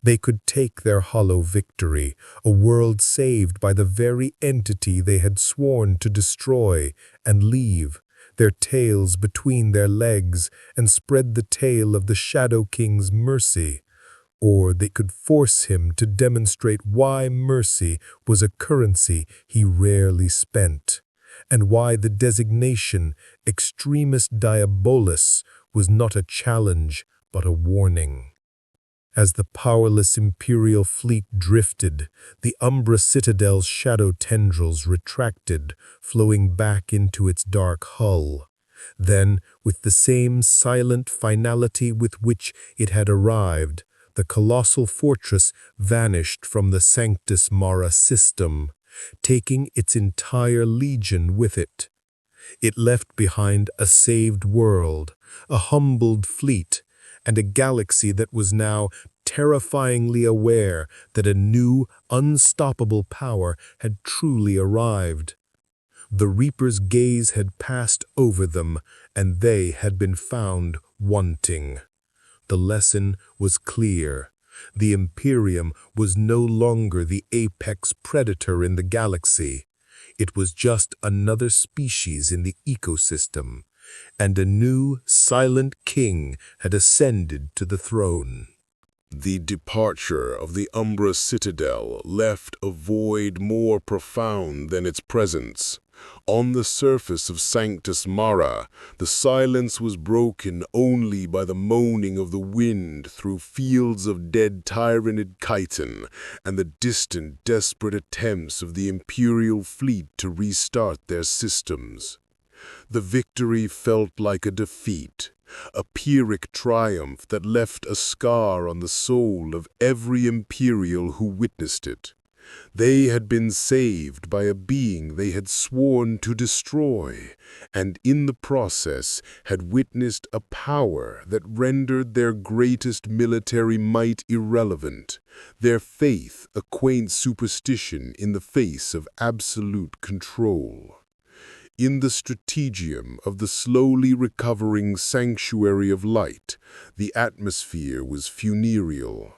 They could take their hollow victory, a world saved by the very entity they had sworn to destroy, and leave, their tails between their legs, and spread the tale of the Shadow King's mercy. Or they could force him to demonstrate why mercy was a currency he rarely spent, and why the designation Extremis Diabolus was not a challenge but a warning. As the powerless Imperial fleet drifted, the Umbra Citadel's shadow tendrils retracted, flowing back into its dark hull. Then, with the same silent finality with which it had arrived, the colossal fortress vanished from the Sanctus Mara system, taking its entire legion with it. It left behind a saved world, a humbled fleet, and a galaxy that was now terrifyingly aware that a new, unstoppable power had truly arrived. The Reaper's gaze had passed over them, and they had been found wanting. The lesson was clear. The Imperium was no longer the apex predator in the galaxy. It was just another species in the ecosystem, and a new, silent king had ascended to the throne. The departure of the Umbra Citadel left a void more profound than its presence. On the surface of Sanctus Mara, the silence was broken only by the moaning of the wind through fields of dead Tyranid chitin and the distant, desperate attempts of the Imperial fleet to restart their systems. The victory felt like a defeat, a Pyrrhic triumph that left a scar on the soul of every Imperial who witnessed it. They had been saved by a being they had sworn to destroy, and in the process had witnessed a power that rendered their greatest military might irrelevant, their faith a quaint superstition in the face of absolute control. In the strategium of the slowly recovering sanctuary of light, the atmosphere was funereal.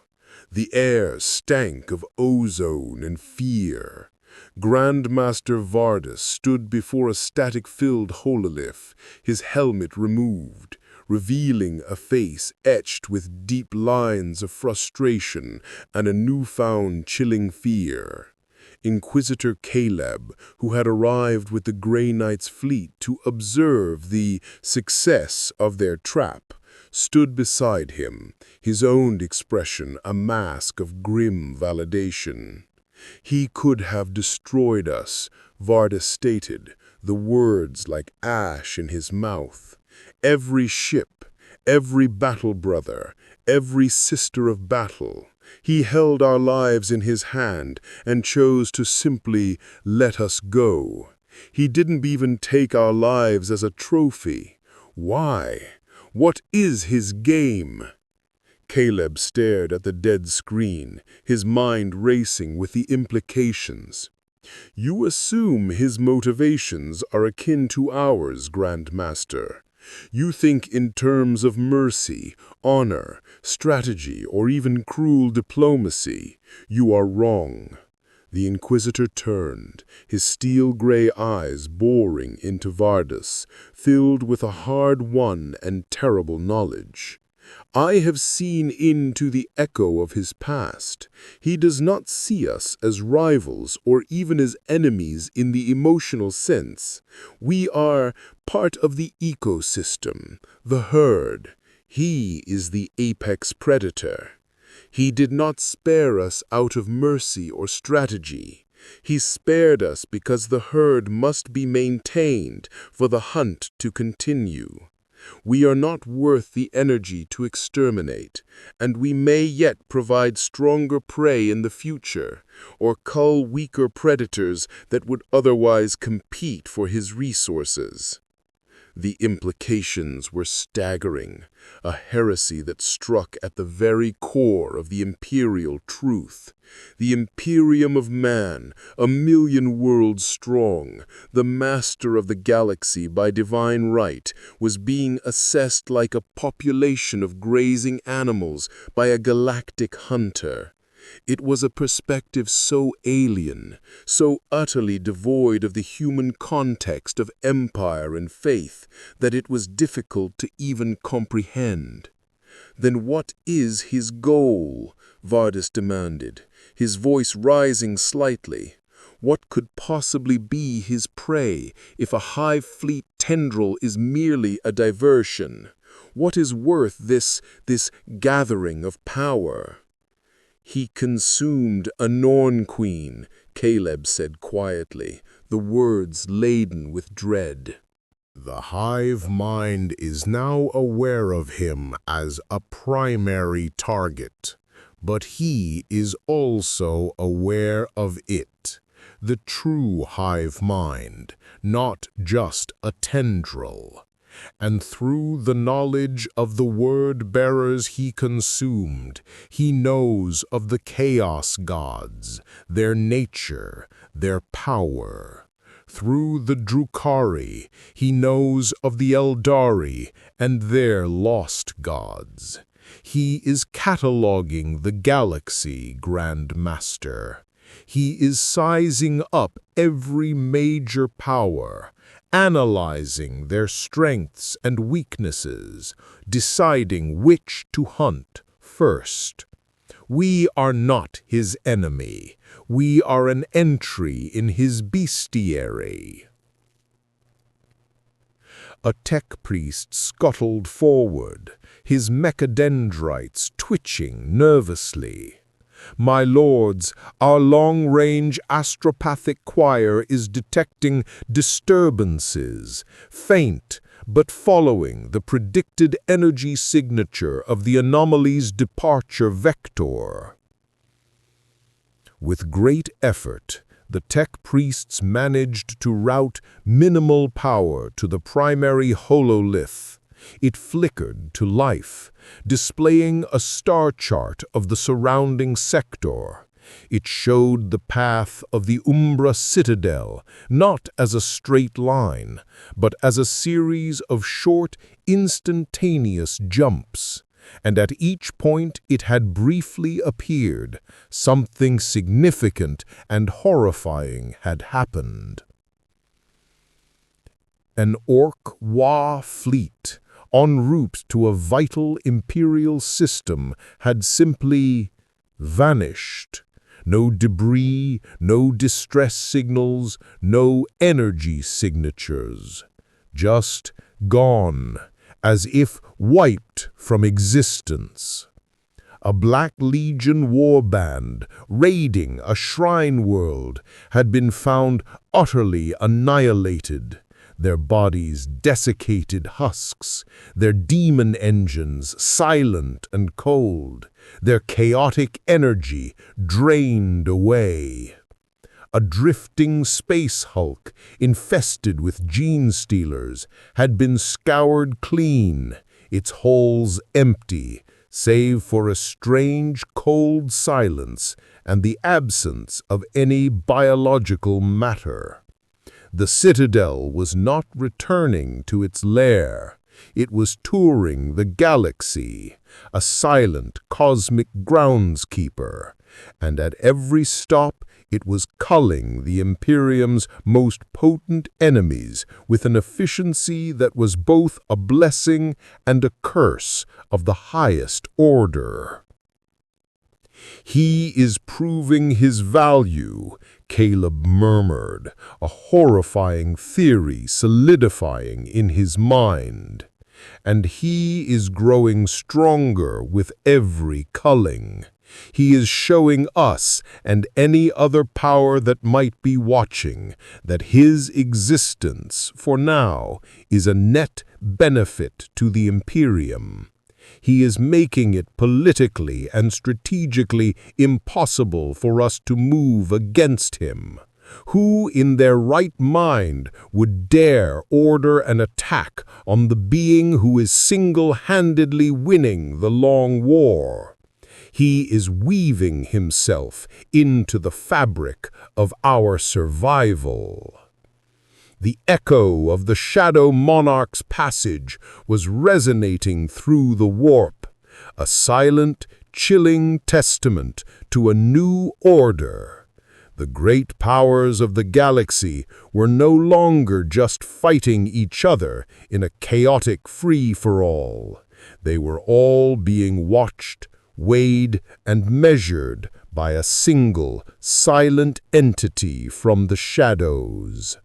The air stank of ozone and fear. Grandmaster Vardis stood before a static-filled hololith, his helmet removed, revealing a face etched with deep lines of frustration and a newfound chilling fear. Inquisitor Caleb, who had arrived with the Grey Knight's fleet to observe the success of their trap, stood beside him, his own expression a mask of grim validation. "He could have destroyed us," Vardis stated, the words like ash in his mouth. "Every ship, every battle brother, every sister of battle. He held our lives in his hand and chose to simply let us go. He didn't even take our lives as a trophy. Why? What is his game?" Caleb stared at the dead screen, his mind racing with the implications. "You assume his motivations are akin to ours, Grandmaster. You think in terms of mercy, honor, strategy, or even cruel diplomacy. You are wrong." The Inquisitor turned, his steel-gray eyes boring into Vardis, filled with a hard-won and terrible knowledge. "I have seen into the echo of his past. He does not see us as rivals or even as enemies in the emotional sense. We are part of the ecosystem, the herd. He is the apex predator. He did not spare us out of mercy or strategy. He spared us because the herd must be maintained for the hunt to continue. We are not worth the energy to exterminate, and we may yet provide stronger prey in the future, or cull weaker predators that would otherwise compete for his resources." The implications were staggering, a heresy that struck at the very core of the imperial truth. The Imperium of Man, 1,000,000 worlds strong, the master of the galaxy by divine right, was being assessed like a population of grazing animals by a galactic hunter. It was a perspective so alien, so utterly devoid of the human context of empire and faith, that it was difficult to even comprehend. "Then what is his goal?" Vardis demanded, his voice rising slightly. "What could possibly be his prey if a Hive Fleet tendril is merely a diversion? What is worth this gathering of power?" "He consumed a Norn Queen," Caleb said quietly, the words laden with dread. The hive mind is now aware of him as a primary target, but he is also aware of it, the true hive mind, not just a tendril. And through the knowledge of the word-bearers he consumed, he knows of the chaos gods, their nature, their power. Through the Drukhari, he knows of the Eldari and their lost gods. He is cataloging the galaxy, Grand Master. He is sizing up every major power, analyzing their strengths and weaknesses, deciding which to hunt first. We are not his enemy. We are an entry in his bestiary. A tech priest scuttled forward, his mechadendrites twitching nervously. My lords, our long-range astropathic choir is detecting disturbances, faint but following the predicted energy signature of the anomaly's departure vector. With great effort, the tech priests managed to route minimal power to the primary hololith. It flickered to life, displaying a star chart of the surrounding sector. It showed the path of the Umbra Citadel, not as a straight line, but as a series of short, instantaneous jumps. And at each point it had briefly appeared, something significant and horrifying had happened. An Orc-Wa fleet, en route to a vital Imperial system, had simply vanished. No debris, no distress signals, no energy signatures. Just gone, as if wiped from existence. A Black Legion warband, raiding a shrine world, had been found utterly annihilated. Their bodies desiccated husks, their demon engines silent and cold, their chaotic energy drained away. A drifting space hulk, infested with gene stealers, had been scoured clean, its holes empty, save for a strange cold silence and the absence of any biological matter. The Citadel was not returning to its lair. It was touring the galaxy, a silent cosmic groundskeeper, and at every stop it was culling the Imperium's most potent enemies with an efficiency that was both a blessing and a curse of the highest order. "He is proving his value," Caleb murmured, a horrifying theory solidifying in his mind. "And he is growing stronger with every culling. He is showing us and any other power that might be watching that his existence, for now, is a net benefit to the Imperium. He is making it politically and strategically impossible for us to move against him. Who in their right mind would dare order an attack on the being who is single-handedly winning the long war? He is weaving himself into the fabric of our survival." The echo of the Shadow Monarch's passage was resonating through the warp, a silent, chilling testament to a new order. The great powers of the galaxy were no longer just fighting each other in a chaotic free-for-all. They were all being watched, weighed, and measured by a single, silent entity from the shadows.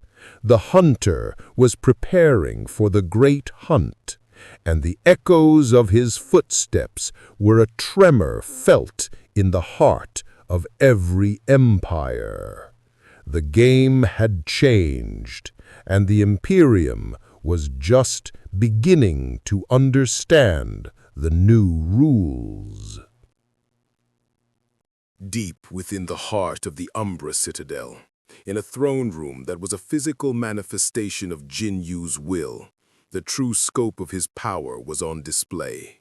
The hunter was preparing for the great hunt, and the echoes of his footsteps were a tremor felt in the heart of every empire. The game had changed, and the Imperium was just beginning to understand the new rules. Deep within the heart of the Umbra Citadel, in a throne room that was a physical manifestation of Jin-Woo's will, the true scope of his power was on display.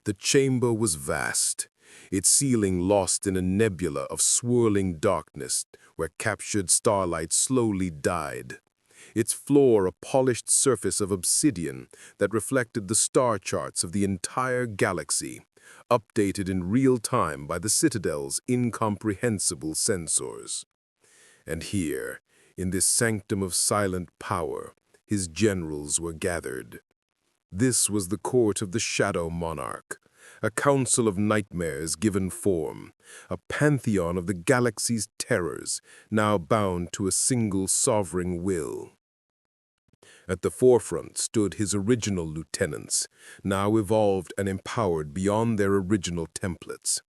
The chamber was vast, its ceiling lost in a nebula of swirling darkness where captured starlight slowly died. Its floor a polished surface of obsidian that reflected the star charts of the entire galaxy, updated in real time by the Citadel's incomprehensible sensors. And here, in this sanctum of silent power, his generals were gathered. This was the court of the Shadow Monarch, a council of nightmares given form, a pantheon of the galaxy's terrors, now bound to a single sovereign will. At the forefront stood his original lieutenants, now evolved and empowered beyond their original templates.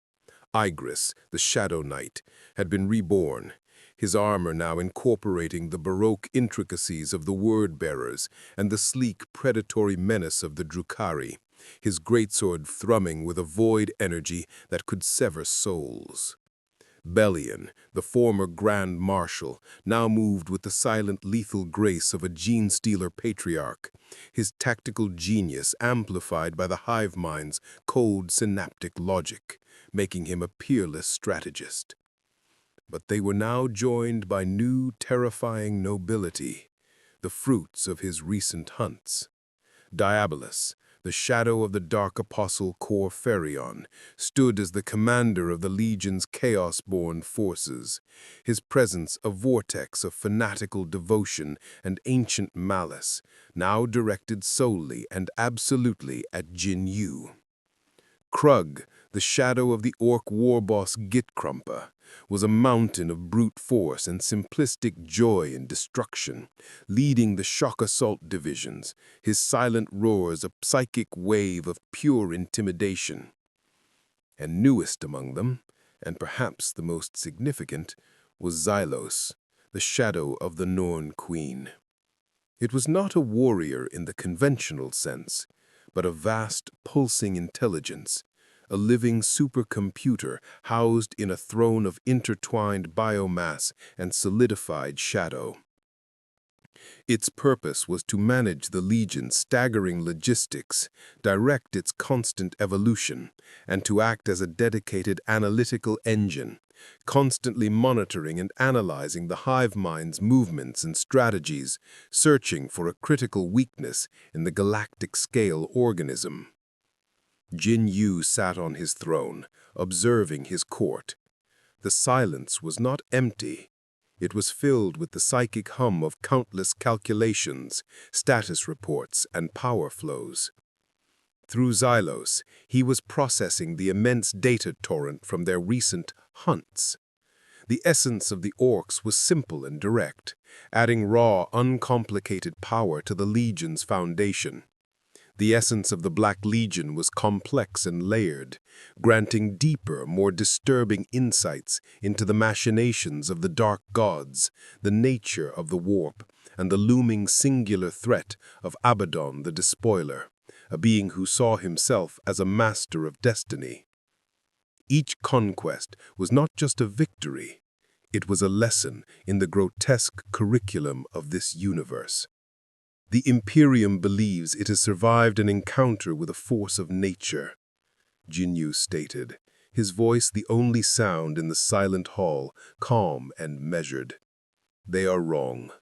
Igris, the Shadow Knight, had been reborn, his armor now incorporating the baroque intricacies of the word-bearers and the sleek, predatory menace of the Drukhari, his greatsword thrumming with a void energy that could sever souls. Bellion, the former Grand Marshal, now moved with the silent, lethal grace of a gene-stealer patriarch, his tactical genius amplified by the hive mind's cold synaptic logic, making him a peerless strategist. But they were now joined by new, terrifying nobility, the fruits of his recent hunts. Diabolus, the shadow of the Dark Apostle Cor Ferion, stood as the commander of the Legion's chaos-born forces, his presence a vortex of fanatical devotion and ancient malice, now directed solely and absolutely at Jin-Woo. Krug, the shadow of the orc warboss Gitkrumpa, was a mountain of brute force and simplistic joy in destruction, leading the shock assault divisions, his silent roars a psychic wave of pure intimidation. And newest among them, and perhaps the most significant, was Xylos, the shadow of the Norn Queen. It was not a warrior in the conventional sense, but a vast, pulsing intelligence, a living supercomputer housed in a throne of intertwined biomass and solidified shadow. Its purpose was to manage the Legion's staggering logistics, direct its constant evolution, and to act as a dedicated analytical engine, constantly monitoring and analyzing the hive mind's movements and strategies, searching for a critical weakness in the galactic-scale organism. Jin-Woo sat on his throne, observing his court. The silence was not empty. It was filled with the psychic hum of countless calculations, status reports, and power flows. Through Xylos, he was processing the immense data torrent from their recent hunts. The essence of the orcs was simple and direct, adding raw, uncomplicated power to the Legion's foundation. The essence of the Black Legion was complex and layered, granting deeper, more disturbing insights into the machinations of the dark gods, the nature of the warp, and the looming singular threat of Abaddon the Despoiler, a being who saw himself as a master of destiny. Each conquest was not just a victory, it was a lesson in the grotesque curriculum of this universe. The Imperium believes it has survived an encounter with a force of nature, Jin-Woo stated, his voice the only sound in the silent hall, calm and measured. They are wrong.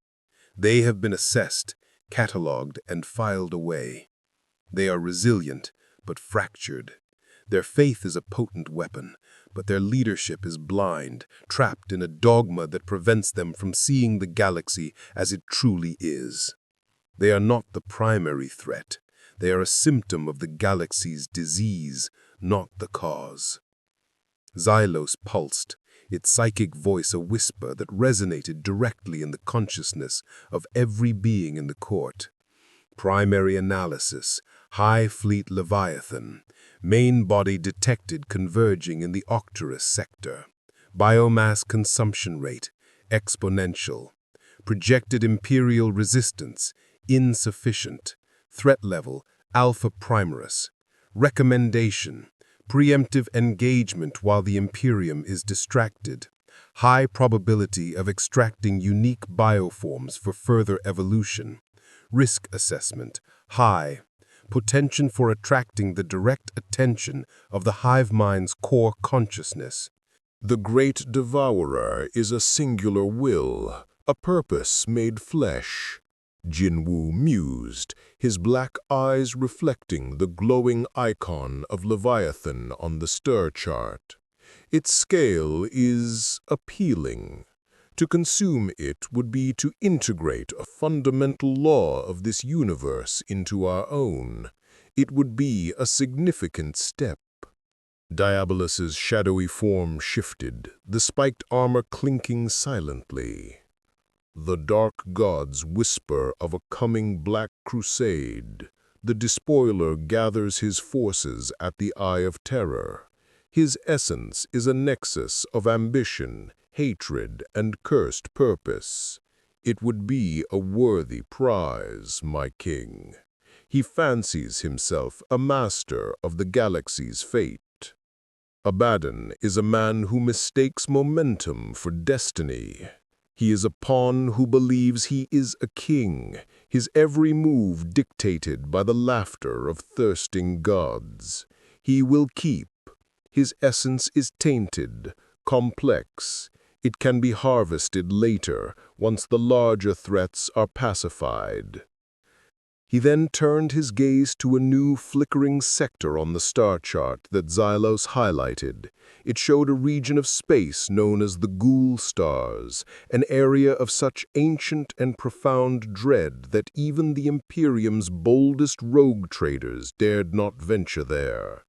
They have been assessed, catalogued, and filed away. They are resilient, but fractured. Their faith is a potent weapon, but their leadership is blind, trapped in a dogma that prevents them from seeing the galaxy as it truly is. They are not the primary threat. They are a symptom of the galaxy's disease, not the cause. Xylos pulsed, its psychic voice a whisper that resonated directly in the consciousness of every being in the court. Primary analysis, High Fleet Leviathan, main body detected converging in the Octarus sector. Biomass consumption rate, exponential. Projected Imperial resistance, insufficient. Threat level, Alpha Primaris. Recommendation, preemptive engagement while the Imperium is distracted. High probability of extracting unique bioforms for further evolution. Risk assessment, high. Potential for attracting the direct attention of the hive mind's core consciousness. The great devourer is a singular will, a purpose made flesh. Jin-Woo mused, his black eyes reflecting the glowing icon of Leviathan on the stir chart. Its scale is appealing. To consume it would be to integrate a fundamental law of this universe into our own. It would be a significant step. Diabolus's shadowy form shifted, the spiked armor clinking silently. The dark gods whisper of a coming black crusade. The despoiler gathers his forces at the Eye of Terror. His essence is a nexus of ambition, hatred, and cursed purpose. It would be a worthy prize, my king. He fancies himself a master of the galaxy's fate. Abaddon is a man who mistakes momentum for destiny. He is a pawn who believes he is a king, his every move dictated by the laughter of thirsting gods. He will keep. His essence is tainted, complex. It can be harvested later, once the larger threats are pacified. He then turned his gaze to a new flickering sector on the star chart that Xylos highlighted. It showed a region of space known as the Ghoul Stars, an area of such ancient and profound dread that even the Imperium's boldest rogue traders dared not venture there.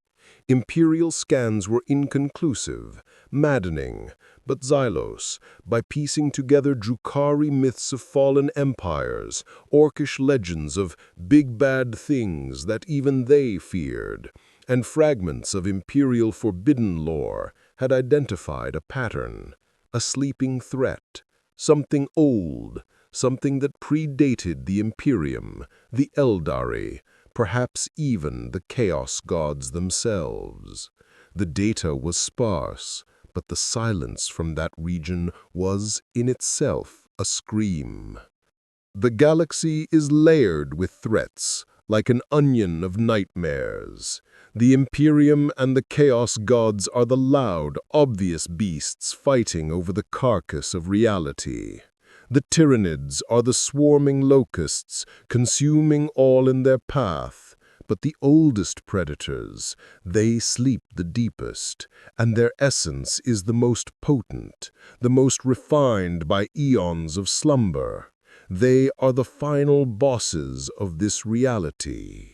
Imperial scans were inconclusive, maddening, but Xylos, by piecing together Drukhari myths of fallen empires, orcish legends of big bad things that even they feared, and fragments of Imperial forbidden lore, had identified a pattern, a sleeping threat, something old, something that predated the Imperium, the Eldari, perhaps even the Chaos Gods themselves. The data was sparse, but the silence from that region was, in itself, a scream. The galaxy is layered with threats, like an onion of nightmares. The Imperium and the Chaos Gods are the loud, obvious beasts fighting over the carcass of reality. The Tyranids are the swarming locusts, consuming all in their path. But the oldest predators, they sleep the deepest, and their essence is the most potent, the most refined by eons of slumber. They are the final bosses of this reality.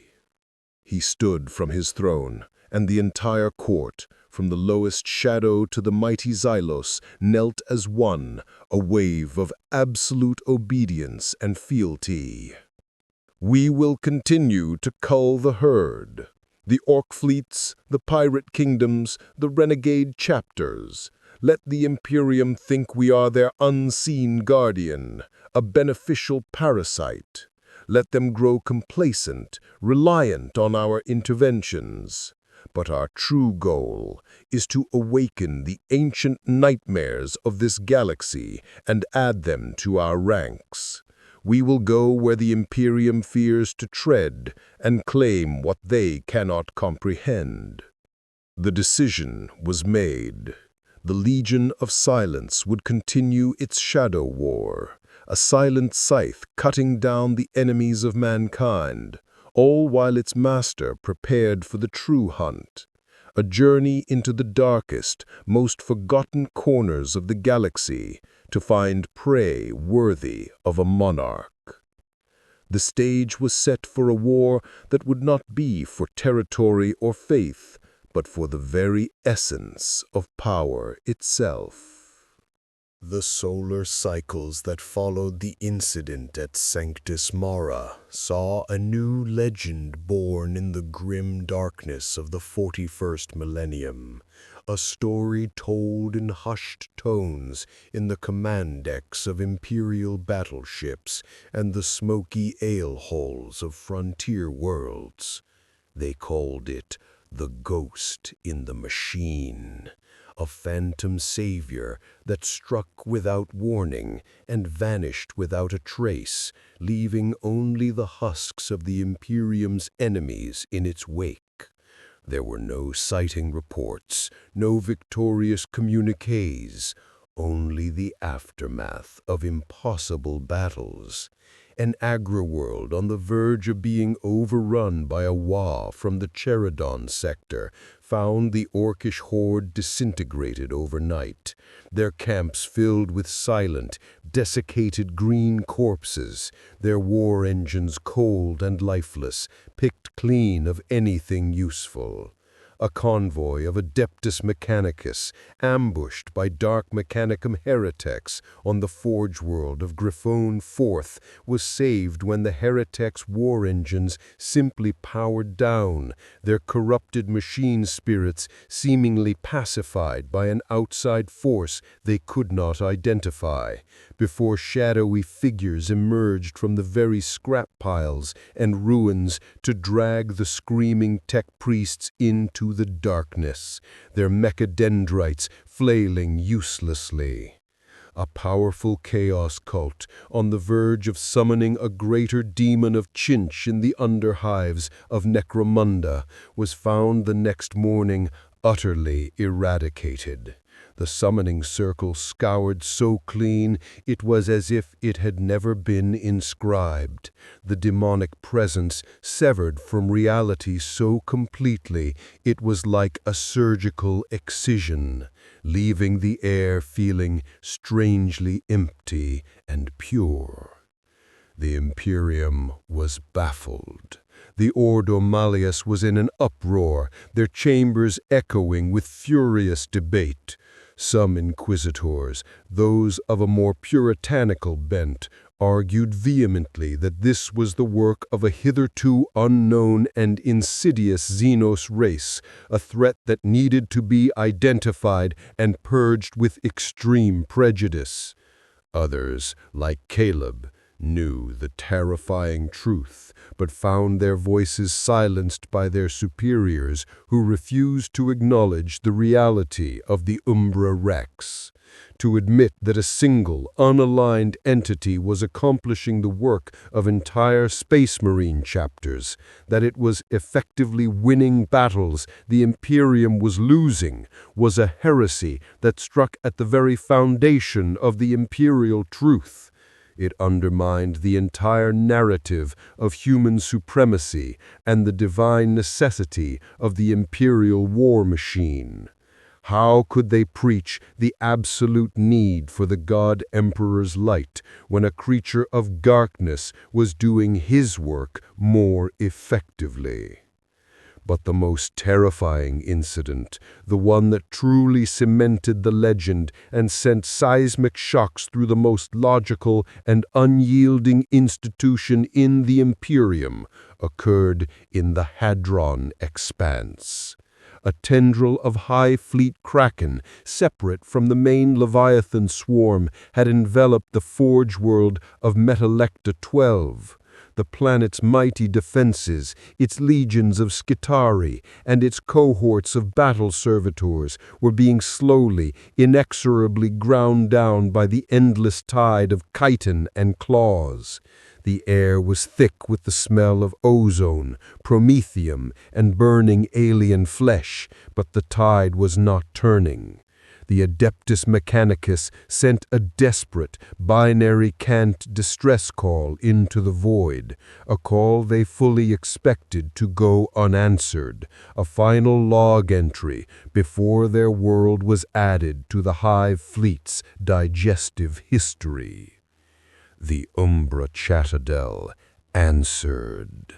He stood from his throne, and the entire court, from the lowest shadow to the mighty Xylos, knelt as one, a wave of absolute obedience and fealty. We will continue to cull the herd, the orc fleets, the pirate kingdoms, the renegade chapters. Let the Imperium think we are their unseen guardian, a beneficial parasite. Let them grow complacent, reliant on our interventions. But our true goal is to awaken the ancient nightmares of this galaxy and add them to our ranks. We will go where the Imperium fears to tread and claim what they cannot comprehend. The decision was made. The Legion of Silence would continue its shadow war, a silent scythe cutting down the enemies of mankind, all while its master prepared for the true hunt, a journey into the darkest, most forgotten corners of the galaxy to find prey worthy of a monarch. The stage was set for a war that would not be for territory or faith, but for the very essence of power itself. The solar cycles that followed the incident at Sanctus Mara saw a new legend born in the grim darkness of the 41st millennium, a story told in hushed tones in the command decks of Imperial battleships and the smoky ale-holes of frontier worlds. They called it the Ghost in the Machine, a phantom savior that struck without warning and vanished without a trace, leaving only the husks of the Imperium's enemies in its wake. There were no sighting reports, no victorious communiques, only the aftermath of impossible battles. an agri-world on the verge of being overrun by a Wa from the Cheradon sector, found the orcish horde disintegrated overnight, their camps filled with silent, desiccated green corpses, their war engines cold and lifeless, picked clean of anything useful. A convoy of Adeptus Mechanicus, ambushed by Dark Mechanicum heretics on the forge world of Griffon IV, was saved when the heretics' war engines simply powered down, their corrupted machine spirits seemingly pacified by an outside force they could not identify, before shadowy figures emerged from the very scrap piles and ruins to drag the screaming tech priests into the darkness, their mechadendrites flailing uselessly. A powerful chaos cult, on the verge of summoning a greater demon of Chinch in the underhives of Necromunda, was found the next morning utterly eradicated. The summoning circle scoured so clean it was as if it had never been inscribed, the demonic presence severed from reality so completely it was like a surgical excision, leaving the air feeling strangely empty and pure. The Imperium was baffled. The Ordo Malleus was in an uproar, their chambers echoing with furious debate. Some inquisitors, those of a more puritanical bent, argued vehemently that this was the work of a hitherto unknown and insidious Xenos race, a threat that needed to be identified and purged with extreme prejudice. Others, like Caleb, knew the terrifying truth, but found their voices silenced by their superiors who refused to acknowledge the reality of the Umbra Rex. To admit that a single, unaligned entity was accomplishing the work of entire Space Marine chapters, that it was effectively winning battles the Imperium was losing, was a heresy that struck at the very foundation of the Imperial truth. It undermined the entire narrative of human supremacy and the divine necessity of the imperial war machine. How could they preach the absolute need for the God Emperor's light when a creature of darkness was doing his work more effectively? But the most terrifying incident, the one that truly cemented the legend and sent seismic shocks through the most logical and unyielding institution in the Imperium, occurred in the Hadron Expanse. A tendril of High Fleet Kraken, separate from the main Leviathan swarm, had enveloped the forge world of Metalecta 12. The planet's mighty defenses, its legions of Skitari, and its cohorts of battle servitors were being slowly, inexorably ground down by the endless tide of chitin and claws. The air was thick with the smell of ozone, promethium, and burning alien flesh, but the tide was not turning. The Adeptus Mechanicus sent a desperate, binary cant distress call into the void, a call they fully expected to go unanswered, a final log entry before their world was added to the Hive Fleet's digestive history. The Umbra Chatadel answered.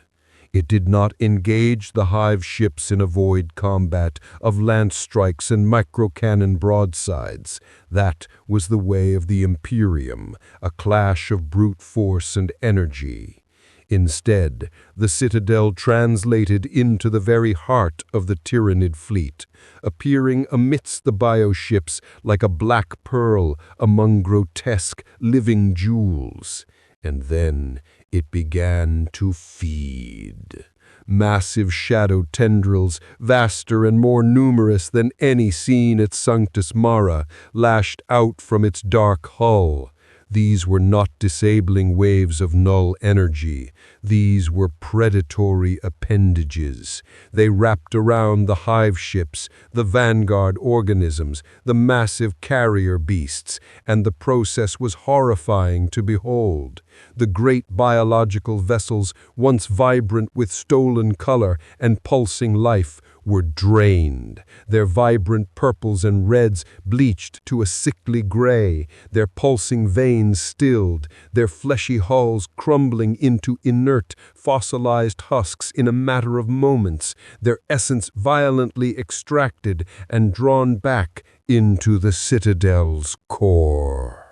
It did not engage the Hive ships in a void combat of lance strikes and microcannon broadsides. That was the way of the Imperium, a clash of brute force and energy. Instead, the Citadel translated into the very heart of the Tyrannid fleet, appearing amidst the bioships like a black pearl among grotesque living jewels. And then it began to feed. Massive shadow tendrils, vaster and more numerous than any seen at Sanctus Mara, lashed out from its dark hull. These were not disabling waves of null energy. These were predatory appendages. They wrapped around the hive ships, the vanguard organisms, the massive carrier beasts, and the process was horrifying to behold. The great biological vessels, once vibrant with stolen color and pulsing life, were drained, their vibrant purples and reds bleached to a sickly gray, their pulsing veins stilled, their fleshy hulls crumbling into inert, fossilized husks in a matter of moments, their essence violently extracted and drawn back into the Citadel's core.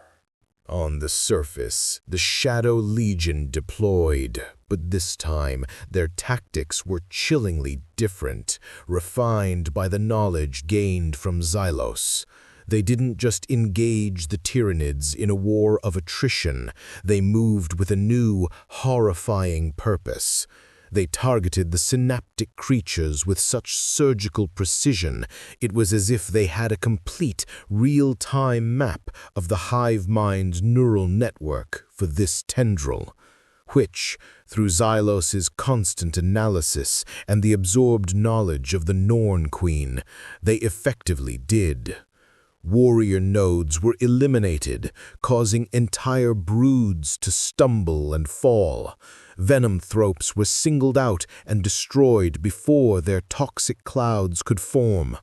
On the surface, the Shadow Legion deployed, but this time their tactics were chillingly different, refined by the knowledge gained from Xylos. They didn't just engage the Tyranids in a war of attrition, they moved with a new, horrifying purpose. They targeted the synaptic creatures with such surgical precision, it was as if they had a complete, real-time map of the hive mind's neural network for this tendril, which, through Xylos's constant analysis and the absorbed knowledge of the Norn Queen, they effectively did. Warrior nodes were eliminated, causing entire broods to stumble and fall. Venomthropes were singled out and destroyed before their toxic clouds could form.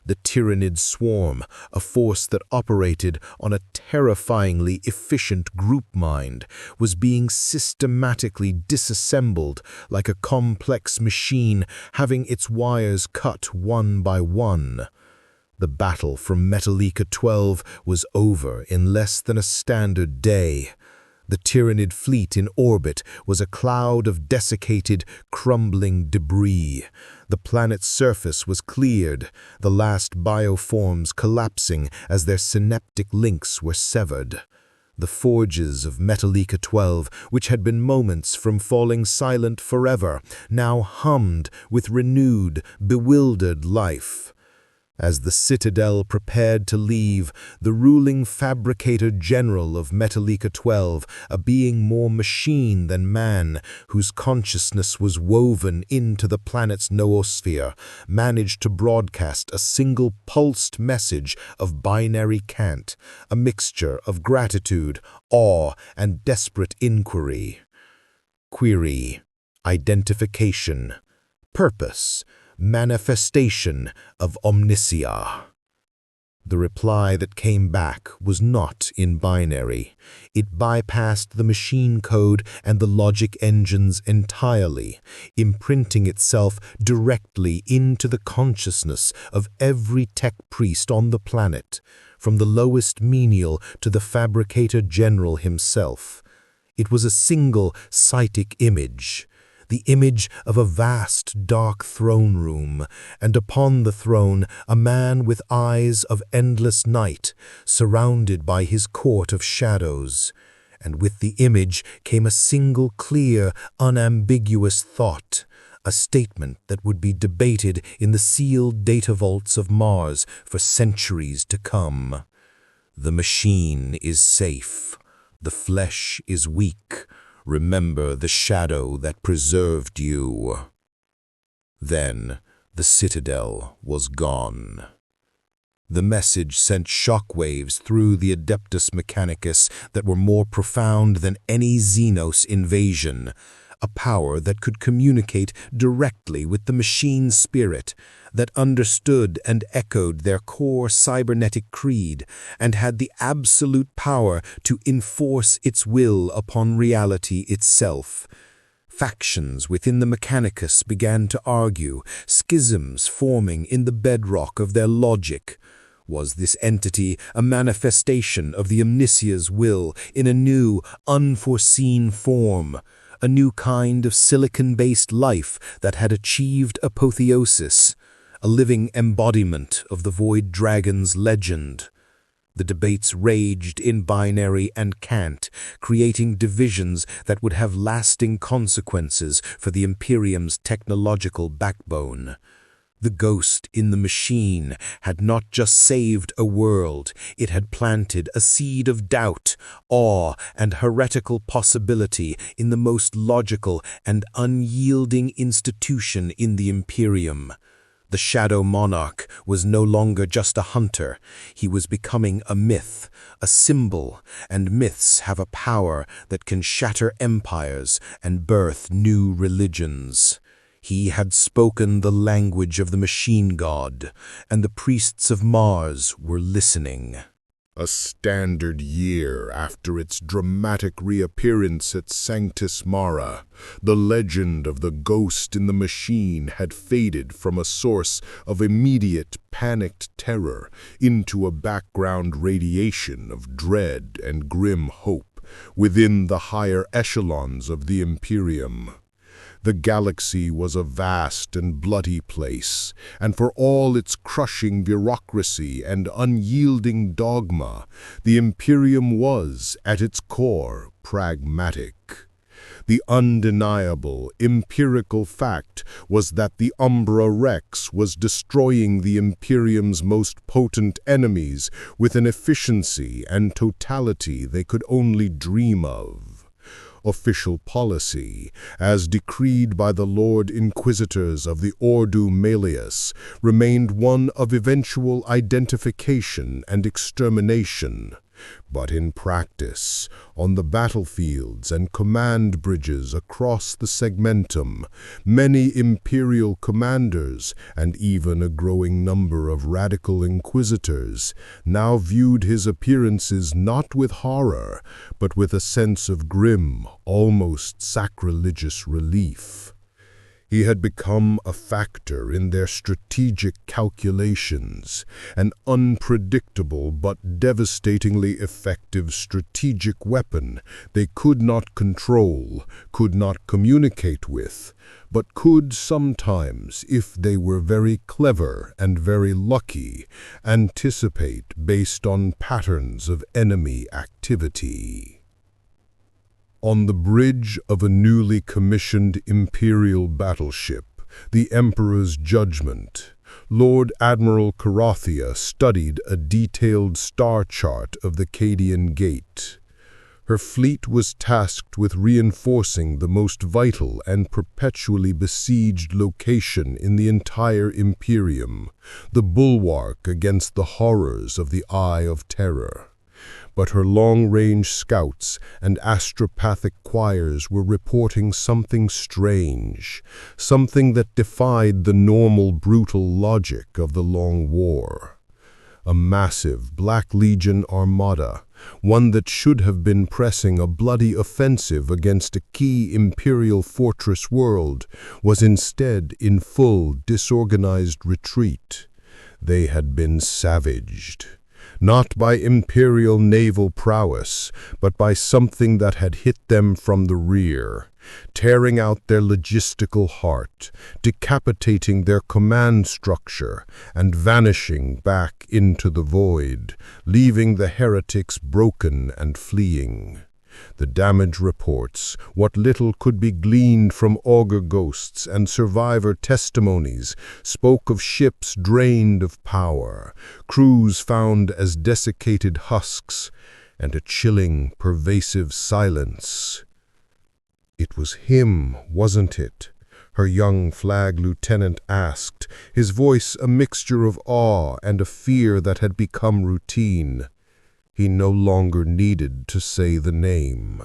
The Tyranid swarm, a force that operated on a terrifyingly efficient group mind, was being systematically disassembled like a complex machine having its wires cut one by one. The battle from Metallica 12 was over in less than a standard day. The Tyranid fleet in orbit was a cloud of desiccated, crumbling debris. The planet's surface was cleared, the last bioforms collapsing as their synaptic links were severed. The forges of Metallica 12, which had been moments from falling silent forever, now hummed with renewed, bewildered life. As the Citadel prepared to leave, the ruling fabricator general of Metallica 12, a being more machine than man, whose consciousness was woven into the planet's noosphere, managed to broadcast a single pulsed message of binary cant, a mixture of gratitude, awe, and desperate inquiry. Query, identification, purpose, manifestation of omniscia. The reply that came back was not in binary. It bypassed the machine code and the logic engines entirely, imprinting itself directly into the consciousness of every tech priest on the planet, from the lowest menial to the fabricator general himself. It was a single psychic image, the image of a vast, dark throne room, and upon the throne a man with eyes of endless night, surrounded by his court of shadows. And with the image came a single clear, unambiguous thought, a statement that would be debated in the sealed data vaults of Mars for centuries to come. The machine is safe. The flesh is weak. Remember the shadow that preserved you. Then the Citadel was gone. The message sent shockwaves through the Adeptus Mechanicus that were more profound than any Xenos invasion, a power that could communicate directly with the machine spirit, that understood and echoed their core cybernetic creed, and had the absolute power to enforce its will upon reality itself. Factions within the Mechanicus began to argue, schisms forming in the bedrock of their logic. Was this entity a manifestation of the Omniscia's will in a new, unforeseen form? A new kind of silicon-based life that had achieved apotheosis, a living embodiment of the Void Dragon's legend. The debates raged in binary and cant, creating divisions that would have lasting consequences for the Imperium's technological backbone. The ghost in the machine had not just saved a world, it had planted a seed of doubt, awe, and heretical possibility in the most logical and unyielding institution in the Imperium. The Shadow Monarch was no longer just a hunter, he was becoming a myth, a symbol, and myths have a power that can shatter empires and birth new religions. He had spoken the language of the machine god, and the priests of Mars were listening. A standard year after its dramatic reappearance at Sanctus Mara, the legend of the ghost in the machine had faded from a source of immediate panicked terror into a background radiation of dread and grim hope within the higher echelons of the Imperium. The galaxy was a vast and bloody place, and for all its crushing bureaucracy and unyielding dogma, the Imperium was, at its core, pragmatic. The undeniable, empirical fact was that the Umbra Rex was destroying the Imperium's most potent enemies with an efficiency and totality they could only dream of. Official policy, as decreed by the Lord Inquisitors of the Ordo Malleus, remained one of eventual identification and extermination. But in practice, on the battlefields and command bridges across the segmentum, many imperial commanders, and even a growing number of radical inquisitors, now viewed his appearances not with horror, but with a sense of grim, almost sacrilegious relief. He had become a factor in their strategic calculations, an unpredictable but devastatingly effective strategic weapon they could not control, could not communicate with, but could sometimes, if they were very clever and very lucky, anticipate based on patterns of enemy activity. On the bridge of a newly commissioned Imperial battleship, the Emperor's Judgment, Lord Admiral Carathea studied a detailed star chart of the Cadian Gate. Her fleet was tasked with reinforcing the most vital and perpetually besieged location in the entire Imperium, the bulwark against the horrors of the Eye of Terror. But her long-range scouts and astropathic choirs were reporting something strange, something that defied the normal brutal logic of the Long War. A massive Black Legion armada, one that should have been pressing a bloody offensive against a key Imperial fortress world, was instead in full disorganized retreat. They had been savaged. Not by Imperial naval prowess, but by something that had hit them from the rear, tearing out their logistical heart, decapitating their command structure, and vanishing back into the void, leaving the heretics broken and fleeing. The damage reports, what little could be gleaned from augur ghosts and survivor testimonies, spoke of ships drained of power, crews found as desiccated husks, and a chilling, pervasive silence. "It was him, wasn't it?" her young flag lieutenant asked, his voice a mixture of awe and a fear that had become routine. He no longer needed to say the name.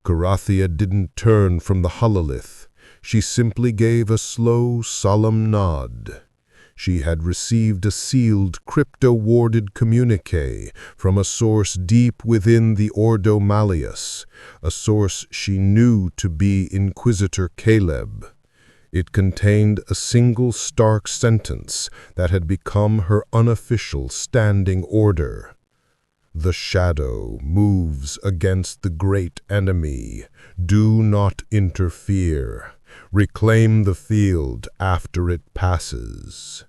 Carathea didn't turn from the hololith. She simply gave a slow, solemn nod. She had received a sealed, crypto-warded communique from a source deep within the Ordo Malleus, a source she knew to be Inquisitor Caleb. It contained a single stark sentence that had become her unofficial standing order. "The shadow moves against the great enemy. Do not interfere. Reclaim the field after it passes."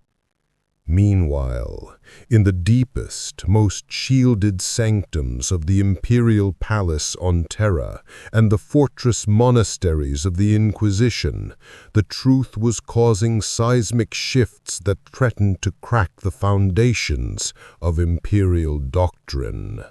Meanwhile, in the deepest, most shielded sanctums of the imperial palace on Terra and the fortress monasteries of the Inquisition, the truth was causing seismic shifts that threatened to crack the foundations of imperial doctrine.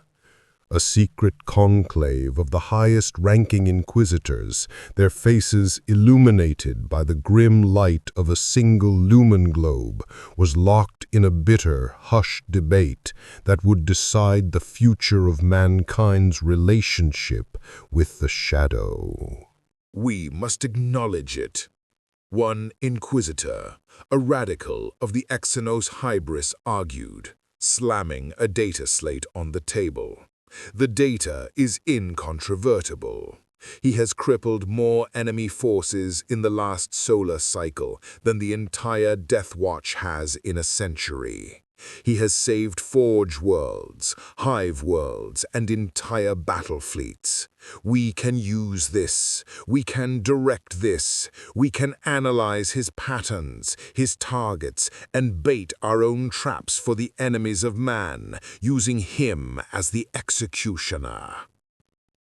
A secret conclave of the highest-ranking inquisitors, their faces illuminated by the grim light of a single lumen globe, was locked in a bitter, hushed debate that would decide the future of mankind's relationship with the shadow. We must acknowledge it. One inquisitor, a radical of the Exynos Hybris, argued, slamming a data slate on the table. The data is incontrovertible. He has crippled more enemy forces in the last solar cycle than the entire Death Watch has in a century. He has saved Forge worlds, Hive worlds, and entire battle fleets. We can use this. We can direct this. We can analyze his patterns, his targets, and bait our own traps for the enemies of man, using him as the executioner.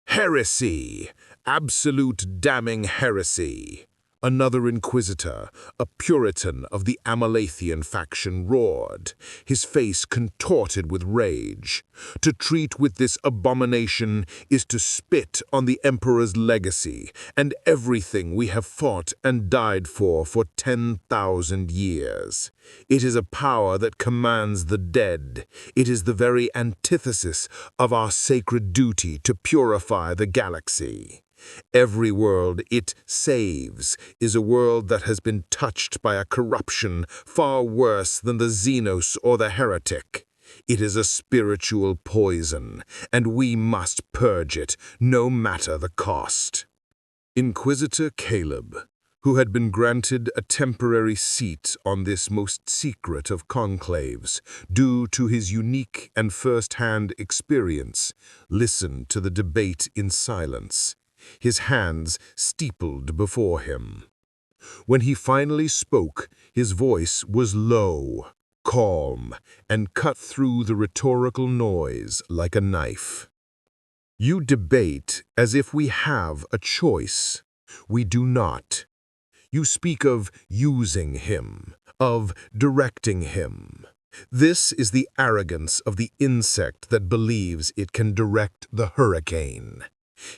Heresy! Absolute damning heresy! Another inquisitor, a Puritan of the Amalathian faction, roared, his face contorted with rage. To treat with this abomination is to spit on the Emperor's legacy and everything we have fought and died for 10,000 years. It is a power that commands the dead. It is the very antithesis of our sacred duty to purify the galaxy. Every world it saves is a world that has been touched by a corruption far worse than the Xenos or the heretic. It is a spiritual poison, and we must purge it, no matter the cost. Inquisitor Caleb, who had been granted a temporary seat on this most secret of conclaves, due to his unique and first-hand experience, listened to the debate in silence, his hands steepled before him. When he finally spoke, his voice was low, calm, and cut through the rhetorical noise like a knife. You debate as if we have a choice. We do not. You speak of using him, of directing him. This is the arrogance of the insect that believes it can direct the hurricane.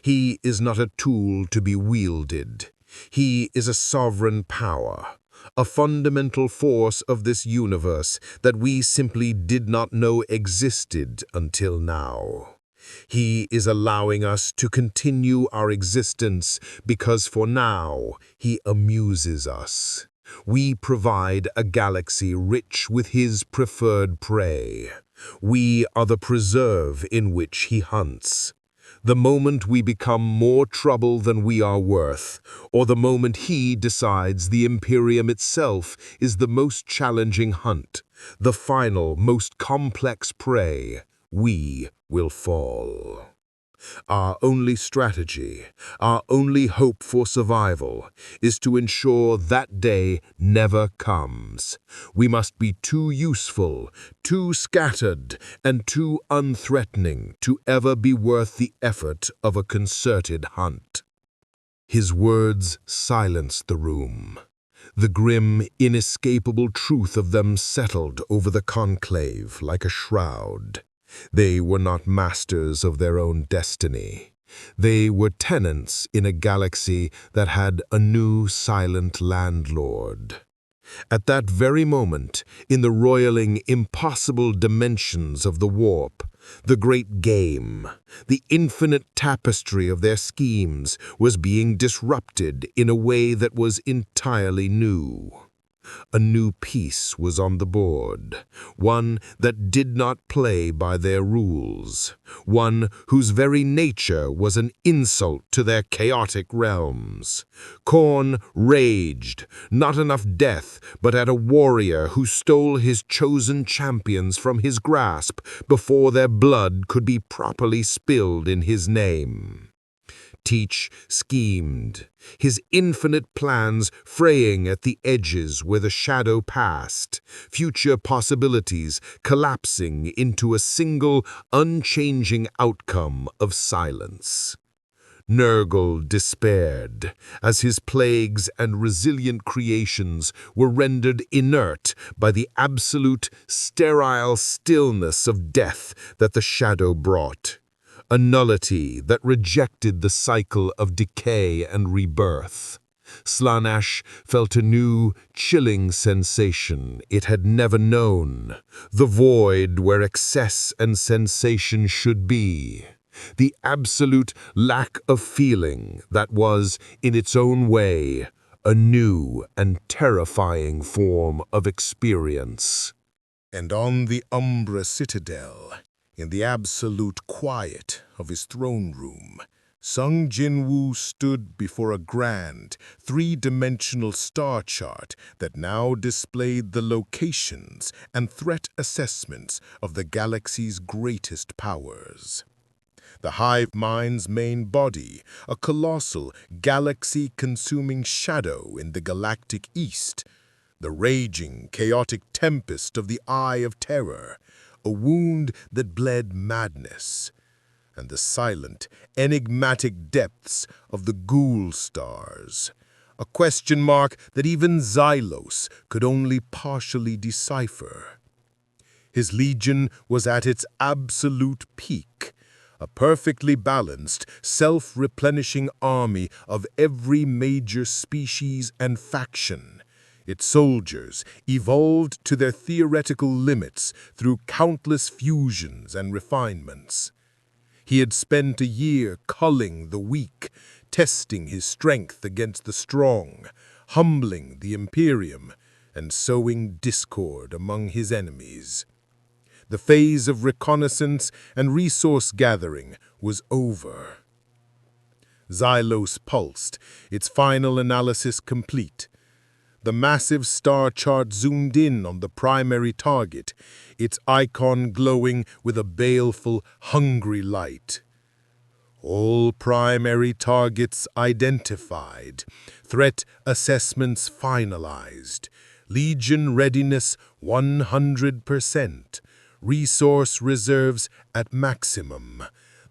He is not a tool to be wielded. He is a sovereign power, a fundamental force of this universe that we simply did not know existed until now. He is allowing us to continue our existence because for now he amuses us. We provide a galaxy rich with his preferred prey. We are the preserve in which he hunts. The moment we become more trouble than we are worth, or the moment he decides the Imperium itself is the most challenging hunt, the final, most complex prey, we will fall. Our only strategy, our only hope for survival, is to ensure that day never comes. We must be too useful, too scattered, and too unthreatening to ever be worth the effort of a concerted hunt. His words silenced the room. The grim, inescapable truth of them settled over the conclave like a shroud. They were not masters of their own destiny. They were tenants in a galaxy that had a new silent landlord. At that very moment, in the roiling, impossible dimensions of the warp, the great game, the infinite tapestry of their schemes, was being disrupted in a way that was entirely new. A new piece was on the board, one that did not play by their rules, one whose very nature was an insult to their chaotic realms. Khorne raged, not enough death, but at a warrior who stole his chosen champions from his grasp before their blood could be properly spilled in his name. Teach schemed, his infinite plans fraying at the edges where the shadow passed, future possibilities collapsing into a single, unchanging outcome of silence. Nurgle despaired, as his plagues and resilient creations were rendered inert by the absolute, sterile stillness of death that the shadow brought, a nullity that rejected the cycle of decay and rebirth. Slaanesh felt a new, chilling sensation it had never known, the void where excess and sensation should be. The absolute lack of feeling that was, in its own way, a new and terrifying form of experience. And on the Umbra Citadel, in the absolute quiet of his throne room, Sung Jin-Woo stood before a grand, three-dimensional star chart that now displayed the locations and threat assessments of the galaxy's greatest powers. The hive mind's main body, a colossal, galaxy-consuming shadow in the galactic east, the raging, chaotic tempest of the Eye of Terror, a wound that bled madness, and the silent, enigmatic depths of the Ghoul Stars, a question mark that even Xylos could only partially decipher. His legion was at its absolute peak, a perfectly balanced, self-replenishing army of every major species and faction. Its soldiers evolved to their theoretical limits through countless fusions and refinements. He had spent a year culling the weak, testing his strength against the strong, humbling the Imperium, and sowing discord among his enemies. The phase of reconnaissance and resource gathering was over. Xylos pulsed, its final analysis complete. The massive star chart zoomed in on the primary target, its icon glowing with a baleful, hungry light. All primary targets identified, threat assessments finalized, Legion readiness 100%. Resource reserves at maximum.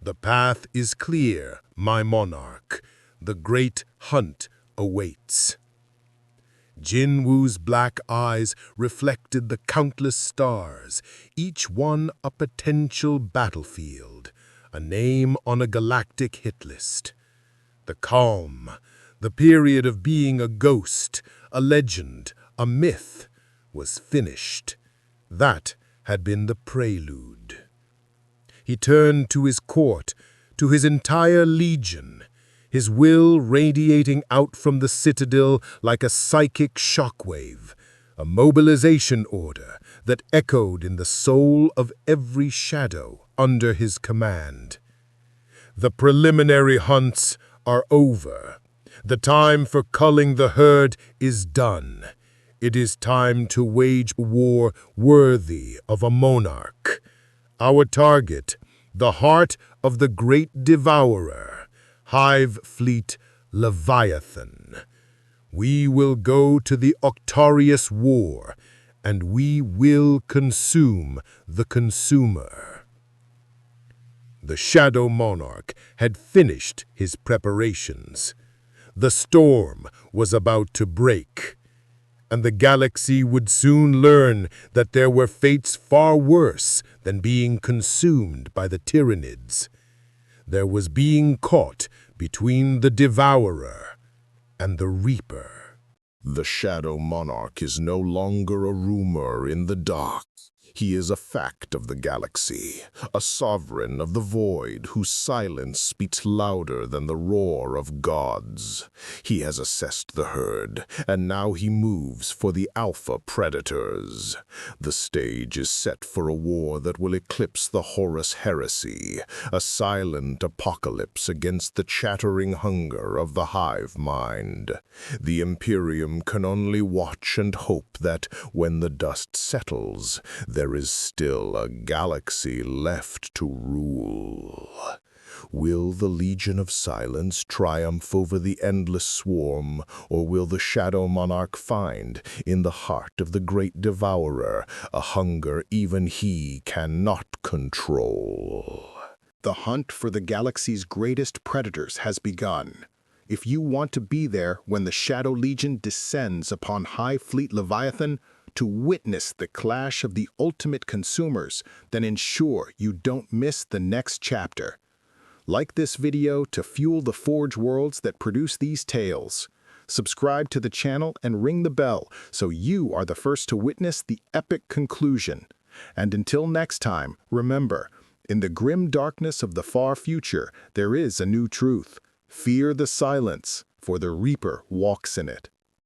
The path is clear, my monarch. The great hunt awaits. Jin-Woo's black eyes reflected the countless stars, each one a potential battlefield, a name on a galactic hit list. The calm, the period of being a ghost, a legend, a myth, was finished. That had been the prelude. He turned to his court, to his entire legion, his will radiating out from the citadel like a psychic shockwave, a mobilization order that echoed in the soul of every shadow under his command. The preliminary hunts are over. The time for culling the herd is done. It is time to wage a war worthy of a monarch. Our target, the heart of the great devourer, Hive Fleet Leviathan. We will go to the Octarius War, and we will consume the consumer. The Shadow Monarch had finished his preparations. The storm was about to break, and the galaxy would soon learn that there were fates far worse than being consumed by the Tyranids. There was being caught between the Devourer and the Reaper. The Shadow Monarch is no longer a rumor in the dark. He is a fact of the galaxy, a sovereign of the void whose silence speaks louder than the roar of gods. He has assessed the herd, and now he moves for the alpha predators. The stage is set for a war that will eclipse the Horus heresy, a silent apocalypse against the chattering hunger of the hive mind. The Imperium can only watch and hope that, when the dust settles, there is still a galaxy left to rule. Will the Legion of Silence triumph over the endless swarm, or will the Shadow Monarch find, in the heart of the great devourer, a hunger even he cannot control? The hunt for the galaxy's greatest predators has begun. If you want to be there when the Shadow Legion descends upon High Fleet Leviathan to witness the clash of the ultimate consumers, then ensure you don't miss the next chapter. Like this video to fuel the Forge worlds that produce these tales. Subscribe to the channel and ring the bell so you are the first to witness the epic conclusion. And until next time, remember, in the grim darkness of the far future, there is a new truth. Fear the silence, for the Reaper walks in it.